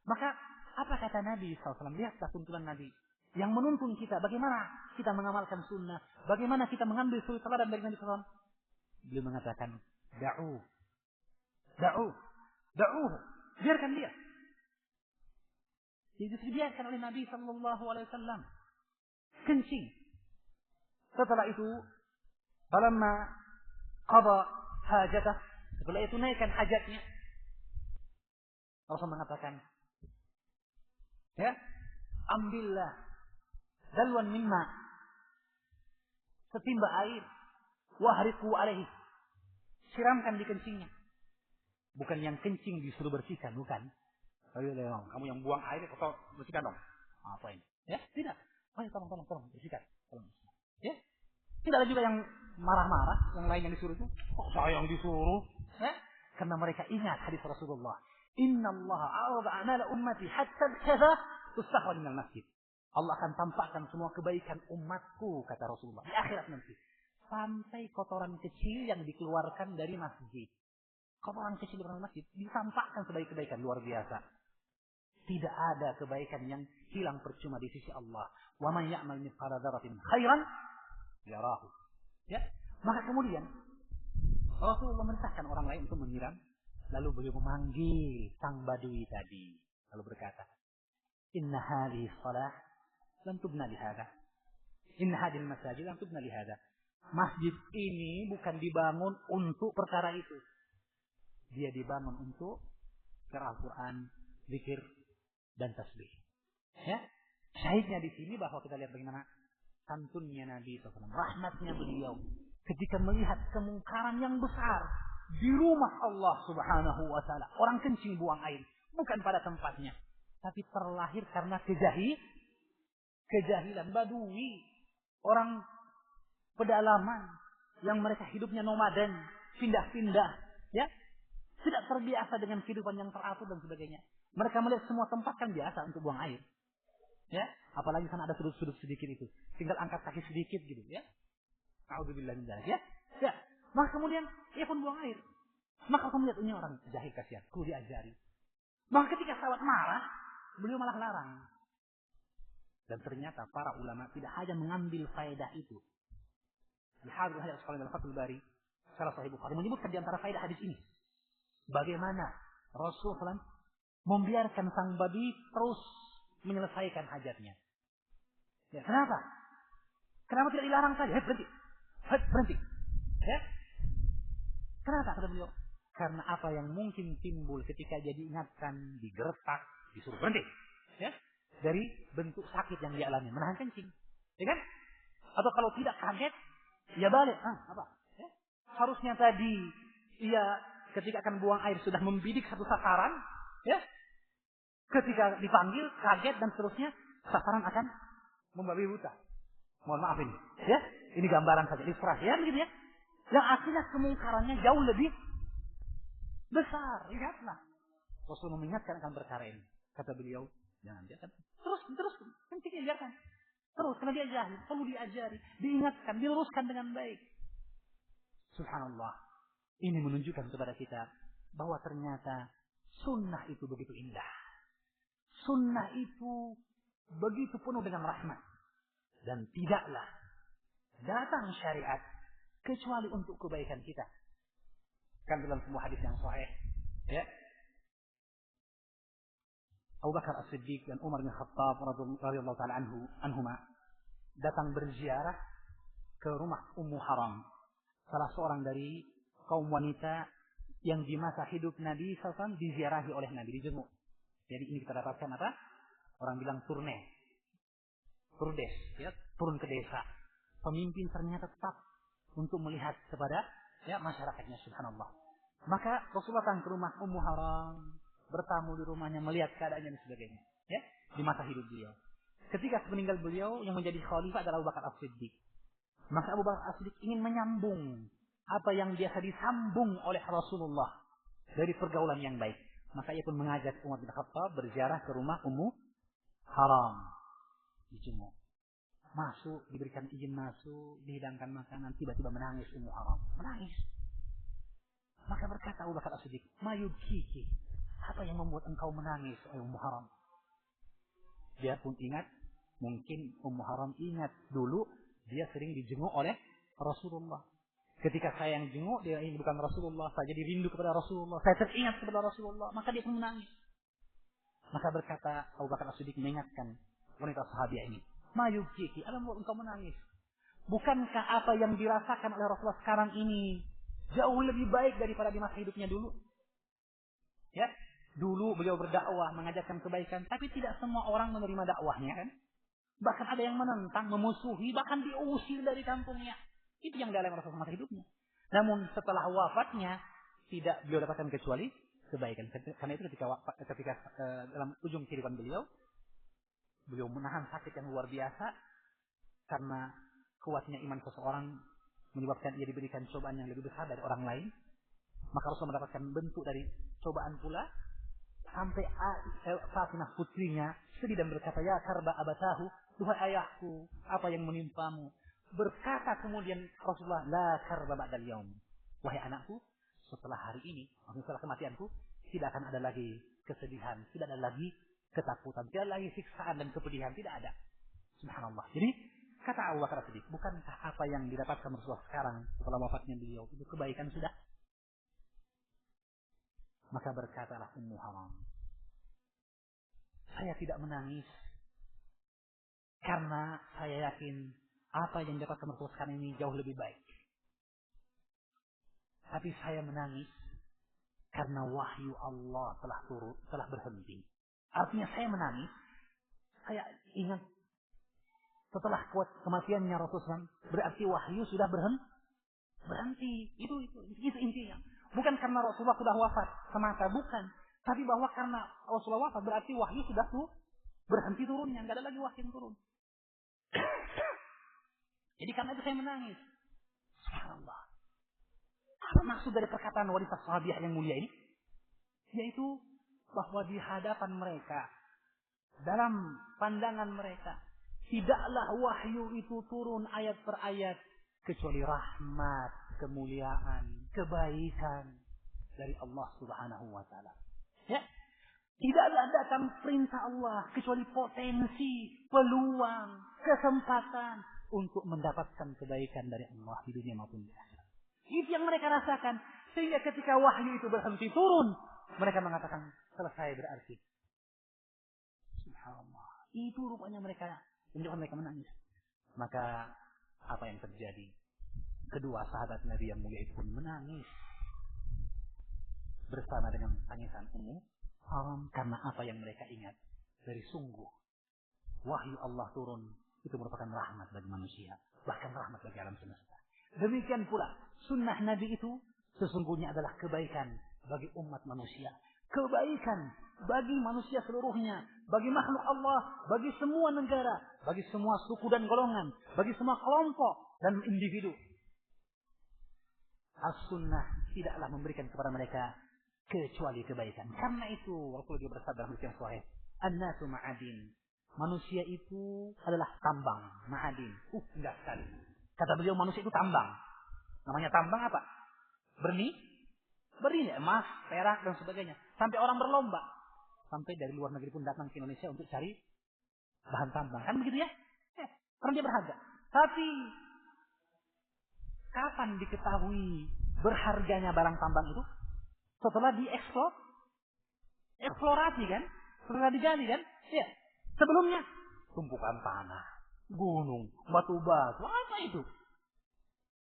Maka apa kata Nabi SAW? Lihatlah tuntunan Nabi yang menuntun kita. Bagaimana kita mengamalkan sunnah. Bagaimana kita mengambil suri teladan dari Nabi SAW. Beliau mengatakan, Da'u. Biarkan dia. Jadi dibiarkan oleh Nabi SAW. Kencing. Setelah itu, falamma qada hajatah. Setelah itu naikkan hajatnya. Rasul mengatakan, ya, ambillah dalwan mimma, setimba air, wahriqu alaihi, siramkan di kencingnya. Bukan yang kencing disuruh bersihkan, bukan. Kamu yang buang air, kau bersihkan dong. Apa ini? Ya, tidak. Ayo tolong bersihkan. Tolong. Ya, tidak ada juga yang marah-marah, yang lain yang disuruh itu. Kok saya yang disuruh? Ya, karena mereka ingat hadis Rasulullah. Inna Allah a'rada a'mala ummati hatta al-kadha tustakhraj minal masjid. Allah akan tampakkan semua kebaikan umatku, kata Rasulullah, di akhirat nanti. Sampai kotoran kecil yang dikeluarkan dari masjid. Kotoran kecil dari masjid ditampakkan sebagai kebaikan luar biasa. Tidak ada kebaikan yang hilang percuma di sisi Allah. Wa man ya'mal mithqala dzarratin khairan yarahu. Ya. Maka kemudian Rasulullah memerintahkan orang lain untuk menyiram. Lalu beliau memanggil sang badui tadi. Lalu berkata, Inna hadhihi shalah lam tubna lihada. Inna hadhihi masajid lam tubna lihada. Masjid ini bukan dibangun untuk perkara itu. Dia dibangun untuk qiraat Al-Quran, zikir, dan tasbih. Ya? Syahidnya di sini bahwa kita lihat bagaimana santunnya Nabi SAW, rahmatnya beliau ketika melihat kemungkaran yang besar di rumah Allah Subhanahu wa taala. Orang kencing buang air bukan pada tempatnya, tapi terlahir karena kejahilan badui, orang pedalaman yang mereka hidupnya nomaden, pindah-pindah, ya. Tidak terbiasa dengan kehidupan yang teratur dan sebagainya. Mereka melihat semua tempat kan biasa untuk buang air. Ya, apalagi sana ada sudut-sudut sedikit itu. Tinggal angkat kaki sedikit gitu, ya. A'udzubillah min dzalik, ya. Ya. Maka kemudian ia pun buang air. Maka kamu lihat ini orang jahil kasihan, perlu diajari. Maka ketika sahabat marah, beliau malah larang. Dan ternyata para ulama tidak hanya mengambil faedah itu. Al-Hafidz Ibnu Hajar dalam Fathul Bari, Syarah Sahih Bukhari menyebutkan di antara faedah hadis ini bagaimana Rasulullah SAW membiarkan sang badui terus menyelesaikan hajatnya. Ya, kenapa? Kenapa tidak dilarang saja? Berhenti. Ya? Kenapa kata beliau? Karena apa yang mungkin timbul ketika jadi ingatkan, digertak, disuruh berhenti. Ya? Dari bentuk sakit yang dialami, menahan kencing. Ya kan? Atau kalau tidak kaget, ya balik. Apa? Ya? Harusnya tadi ia ketika akan buang air sudah membidik satu sasaran, ya. Ketika dipanggil, kaget dan seterusnya, sasaran akan membabi buta. Mohon maaf ini, ya. Ini gambaran saja, ilustrasi, ya begitu ya. Yang akhirnya kemungkarannya jauh lebih besar. Lihatlah. Rasul mengingatkan akan perkara ini. Kata beliau, jangan biarkan. Terus kencingnya biarkan. Terus, karena dia jahil, perlu diajari, diingatkan, diluruskan dengan baik. Subhanallah. Ini menunjukkan kepada kita bahwa ternyata sunnah itu begitu indah. Sunnah itu begitu penuh dengan rahmat. Dan tidaklah datang syariat kecuali untuk kebaikan kita. Kan dalam sebuah hadis yang sahih, ya. Abu Bakar As-Siddiq dan Umar bin Khattab radhiyallahu taala anhuma datang berziarah ke rumah Ummu Haram, salah seorang dari kaum wanita yang di masa hidup Nabi SAW diziarahi oleh Nabi, dijenguk. Jadi ini kita dapatkan apa? Orang bilang turdes, ya, turun ke desa. Pemimpin ternyata tetap untuk melihat kepada masyarakatnya, subhanallah. Maka Rasulullah datang ke rumah Ummu Haram, bertamu di rumahnya, melihat keadaannya dan sebagainya. Ya, di masa hidup beliau. Ketika meninggal beliau, yang menjadi khalifah adalah Abu Bakar As-Siddiq. Maka Abu Bakar As-Siddiq ingin menyambung apa yang biasa disambung oleh Rasulullah dari pergaulan yang baik. Maka ia pun mengajak Umar bin Khattab berziarah ke rumah Ummu Haram. Dijenguk. Masuk, diberikan izin masuk, dihidangkan makanan, tiba-tiba menangis Ummu Haram. Menangis. Maka berkata Abu Bakar As-Siddiq, "Ma yubkiki?" Apa yang membuat engkau menangis, Ummu Haram? Dia pun ingat, mungkin Ummu Haram ingat dulu dia sering dijenguk oleh Rasulullah. Ketika saya yang jenguk, dia ini bukan Rasulullah, saya jadi rindu kepada Rasulullah, saya teringat kepada Rasulullah, maka dia pun menangis. Maka berkata Abu Bakar As-Siddiq mengingatkan wanita sahabiah ini, "Ma yubkiki, apa yang membuat engkau menangis? Bukankah apa yang dirasakan oleh Rasulullah sekarang ini jauh lebih baik daripada di masa hidupnya dulu?" Ya, dulu beliau berdakwah, mengajarkan kebaikan, tapi tidak semua orang menerima dakwahnya kan? Bahkan ada yang menentang, memusuhi, bahkan diusir dari kampungnya. Itu yang dialami Rasulullah masa hidupnya. Namun setelah wafatnya tidak beliau dapatkan kecuali kebaikan. Karena itu ketika dalam ujung kehidupan beliau menahan sakit yang luar biasa karena kuatnya iman seseorang menyebabkan ia diberikan cobaan yang lebih besar dari orang lain. Maka Rasul mendapatkan bentuk dari cobaan pula sampai Fatimah putrinya sedih dan berkata, "Ya karba abatahu, duhai ayahku, apa yang menimpamu?" Berkata kemudian Rasulullah, "La karba ba'dal yaum." Wahai anakku, setelah hari ini, setelah kematianku, tidak akan ada lagi kesedihan, tidak ada lagi ketakutan, tidak ada lagi siksaan dan kepedihan, tidak ada. Subhanallah. Jadi kata Abu Bakar As-Siddiq, bukankah apa yang didapatkan Rasulullah sekarang setelah wafatnya beliau itu kebaikan sudah? Maka berkatalah Ummu Haram, "Saya tidak menangis karena saya yakin apa yang dapat Rasulullah sekarang ini jauh lebih baik. Tapi saya menangis karena wahyu Allah telah berhenti." Artinya saya menangis, saya ingat setelah kematiannya Rasulullah SAW, berarti wahyu sudah berhenti. Itu intinya. Bukan karena Rasulullah sudah wafat semata, bukan. Tapi bahwa karena Rasulullah wafat berarti wahyu sudah berhenti turunnya, nggak ada lagi wahyu yang turun. Jadi karena itu saya menangis. Subhanallah. Apa maksud dari perkataan wanita sahabiah yang mulia ini? Yaitu bahwa di hadapan mereka, dalam pandangan mereka, tidaklah wahyu itu turun ayat per ayat kecuali rahmat, kemuliaan, kebaikan dari Allah Subhanahu wa taala. Ya. Tidaklah datang perintah Allah kecuali potensi, peluang, kesempatan untuk mendapatkan kebaikan dari Allah di dunia maupun di akhirat. Itu yang mereka rasakan. Sehingga ketika wahyu itu berhenti turun, mereka mengatakan selesai berarti. Subhanallah. Itu rupanya mereka menangis. Maka apa yang terjadi? Kedua sahabat Nabi yang mulia itu pun menangis bersama dengan tangisan Ummu Haram karena apa yang mereka ingat dari sungguh wahyu Allah turun itu merupakan rahmat bagi manusia, bahkan rahmat bagi alam semesta. Demikian pula sunnah Nabi itu sesungguhnya adalah kebaikan bagi umat manusia, kebaikan bagi manusia seluruhnya, bagi makhluk Allah, bagi semua negara, bagi semua suku dan golongan, bagi semua kelompok dan individu. As-sunnah tidaklah memberikan kepada mereka kecuali kebaikan. Karena itu waktu dia bersabda dalam hadis yang sahih, "An-nasu ma'adin." Manusia itu adalah tambang, ma'adin. Enggak sekali. Kata beliau manusia itu tambang. Namanya tambang apa? Berni, emas, perak dan sebagainya. Sampai orang berlomba. Sampai dari luar negeri pun datang ke Indonesia untuk cari bahan tambang. Kan begitu ya? Karena dia berharga. Tapi kapan diketahui berharganya barang tambang itu? Setelah eksplorasi kan? Setelah digali kan? Ya. Sebelumnya tumpukan tanah, gunung, batu-batu, apa itu?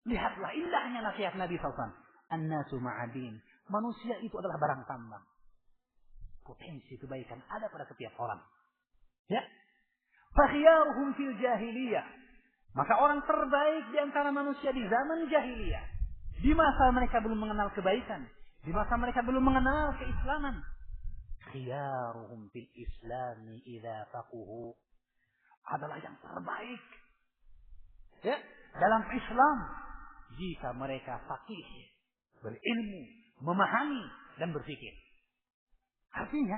Lihatlah indahnya nasihat Nabi SAW. An-nasu ma'adin. Manusia itu adalah barang tambang. Potensi kebaikan ada pada setiap orang. Ya. Fakhiyaruhum fil jahiliyah. Maka orang terbaik di antara manusia di zaman jahiliyah, di masa mereka belum mengenal kebaikan, di masa mereka belum mengenal keislaman, khiyaruhum fil islami idza faquhu, adalah yang terbaik ya dalam Islam jika mereka faqih, berilmu, memahami dan berpikir. Artinya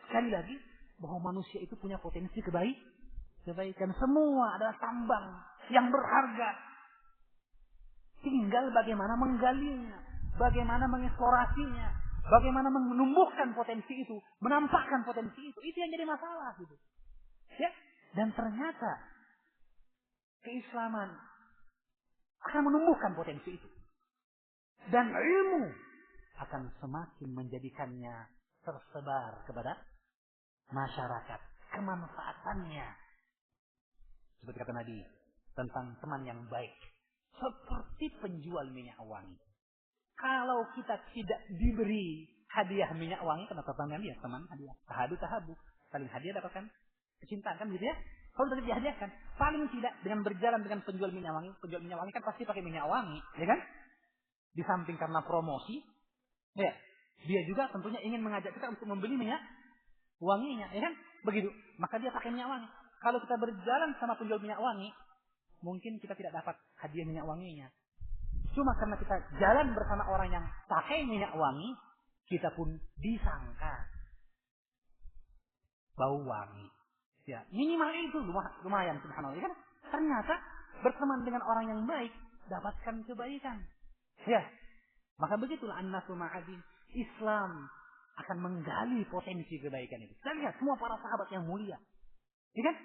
sekali lagi bahwa manusia itu punya potensi kebaikan. Semua adalah tambang yang berharga. Tinggal bagaimana menggalinya, bagaimana mengeksplorasinya, bagaimana menumbuhkan potensi itu, menampakkan potensi itu. Itu yang jadi masalah gitu. Ya, dan ternyata keislaman akan menumbuhkan potensi itu. Dan ilmu akan semakin menjadikannya tersebar kepada masyarakat. Kemanfaatannya, seperti kata Nabi tentang teman yang baik, seperti penjual minyak wangi. Kalau kita tidak diberi hadiah minyak wangi, karena tetangga dia teman hadiah, tahabu, saling hadiah dapatkan kecintaan kan gitu ya. Kalau tidak dihadiahkan, paling tidak dengan berjalan dengan penjual minyak wangi kan pasti pakai minyak wangi, ya kan? Di samping karena promosi, ya, dia juga tentunya ingin mengajak kita untuk membeli minyak wanginya, ya kan? Begitu. Maka dia pakai minyak wangi. Kalau kita berjalan sama penjual minyak wangi, mungkin kita tidak dapat hadiah minyak wanginya. Cuma karena kita jalan bersama orang yang pakai minyak wangi, kita pun disangka bau wangi. Ya, minimal itu lumayan subhanallah, ya kan? Ternyata berteman dengan orang yang baik, dapatkan kebaikan. Ya. Maka begitulah an-nasu ma'adin. Islam akan menggali potensi kebaikan itu. Kita lihat semua para sahabat yang mulia. Ya kan?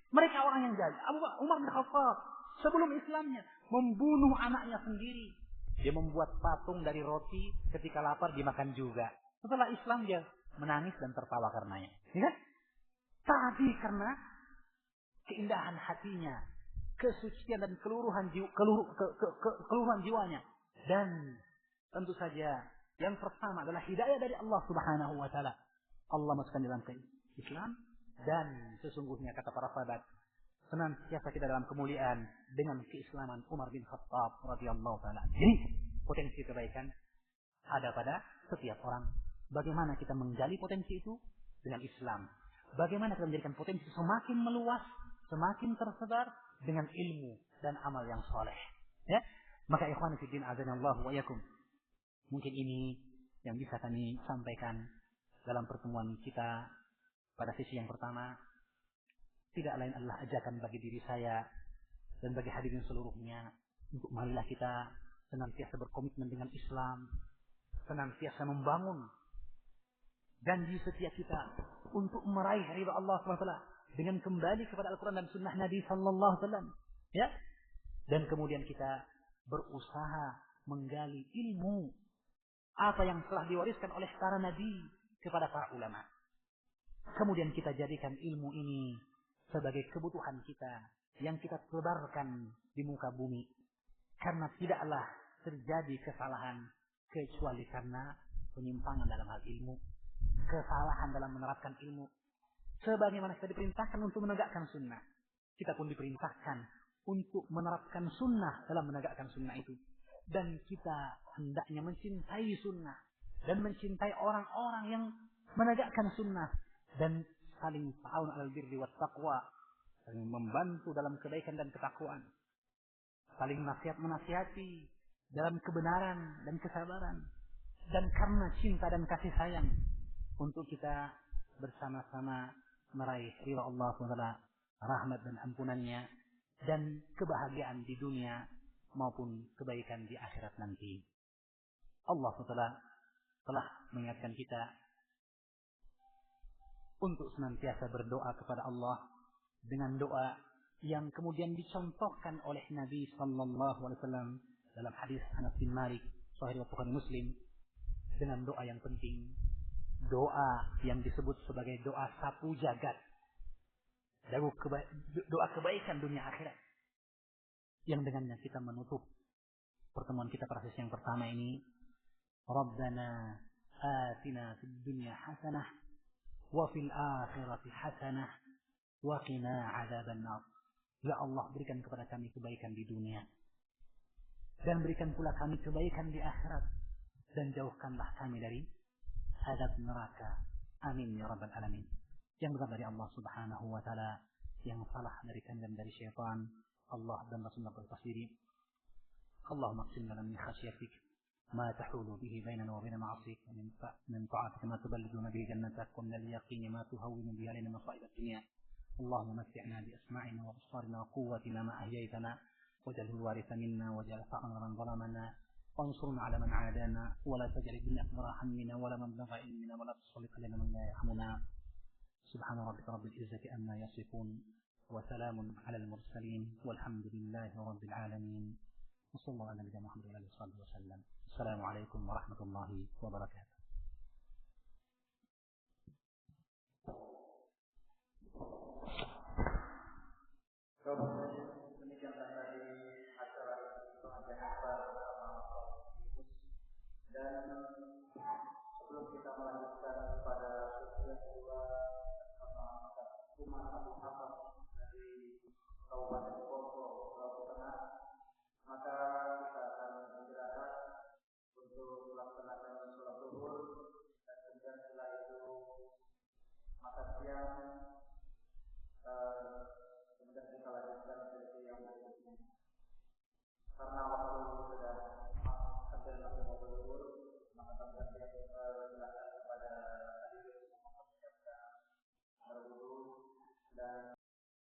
Mereka orang yang jahat. Umar bin Khattab sebelum Islamnya membunuh anaknya sendiri. Dia membuat patung dari roti, ketika lapar dimakan juga. Setelah Islam dia menangis dan tertawa karenanya. Ya kan? Tapi karena keindahan hatinya, kesucian dan keluruhan jiwanya. Dan tentu saja yang pertama adalah hidayah dari Allah Subhanahu wa taala. Allah masukkan dalam Islam, dan sesungguhnya kata para sahabat, senantiasa kita dalam kemuliaan dengan keislaman Umar bin Khattab radhiyallahu taala. Jadi potensi kebaikan ada pada setiap orang. Bagaimana kita menggali potensi itu dengan Islam? Bagaimana kita menjadikan potensi semakin meluas, semakin tersebar dengan ilmu dan amal yang soleh. Ya, maka ikhwan fillah azanallahu wa iyyakum. Mungkin ini yang bisa kami sampaikan dalam pertemuan kita pada sesi yang pertama. Tidak lain adalah ajakan bagi diri saya dan bagi hadirin seluruhnya untuk marilah kita senantiasa berkomitmen dengan Islam, senantiasa membangun janji setia kita untuk meraih ridha Allah SWT dengan kembali kepada Al-Quran dan Sunnah Nabi Sallallahu Alaihi Wasallam. Ya, dan kemudian kita berusaha menggali ilmu apa yang telah diwariskan oleh para nabi kepada para ulama. Kemudian kita jadikan ilmu ini sebagai kebutuhan kita yang kita tebarkan di muka bumi. Karena tidaklah terjadi kesalahan kecuali karena penyimpangan dalam hal ilmu, kesalahan dalam menerapkan ilmu. Sebagaimana kita diperintahkan untuk menegakkan sunnah, kita pun diperintahkan untuk menerapkan sunnah dalam menegakkan sunnah itu. Dan kita hendaknya mencintai sunnah dan mencintai orang-orang yang menegakkan sunnah dan saling ta'awun 'alal birri wat taqwa, saling membantu dalam kebaikan dan ketakwaan, saling menasihati dalam kebenaran dan kesabaran, dan karena cinta dan kasih sayang untuk kita bersama-sama meraih ridha Allah SWT, rahmat dan ampunannya, dan kebahagiaan di dunia maupun kebaikan di akhirat nanti. Allah SWT telah mengingatkan kita untuk senantiasa berdoa kepada Allah dengan doa yang kemudian dicontohkan oleh Nabi Sallallahu Alaihi Wasallam dalam hadis Anas bin Malik Sahih Bukhari Muslim, dengan doa yang penting, doa yang disebut sebagai doa sapu jagat, doa kebaikan dunia akhirat, yang dengannya kita menutup pertemuan kita pada sesi yang pertama ini. Rabbana atina fid dunya hasanah wa fil akhirati hasanah wa qina adzabannar. Ya Allah, berikan kepada kami kebaikan di dunia. Dan berikan pula kami kebaikan di akhirat. Dan jauhkanlah kami dari adab neraka. Amin ya rabbal alamin. Yang benar dari Allah subhanahu wa ta'ala. Yang salah dari kami dan dari syaitan. Allah dan Rasulullah bertasdiri. Allahumma qsim lana min khasyatik ما تحول به بيننا وبين معصيك من طاعتك ما تبلغنا به جنتك ومن اليقين ما تهون به علينا مصائب الدنيا اللهم متعنا بأسماعنا وأبصارنا وقوتنا ما أحييتنا واجعله الوارث منا واجعل ثأرنا من ظلمنا وانصرنا على من عادانا ولا تجعل الدنيا أكبر همنا ولا مبلغ علمنا ولا تسلط علينا من لا يرحمنا سبحان ربك رب العزة عما يصفون وسلام على المرسلين والحمد لله رب العالمين وصلى الله على نبينا محمد وعلى اله وصحبه وسلم. السلام عليكم ورحمة الله وبركاته.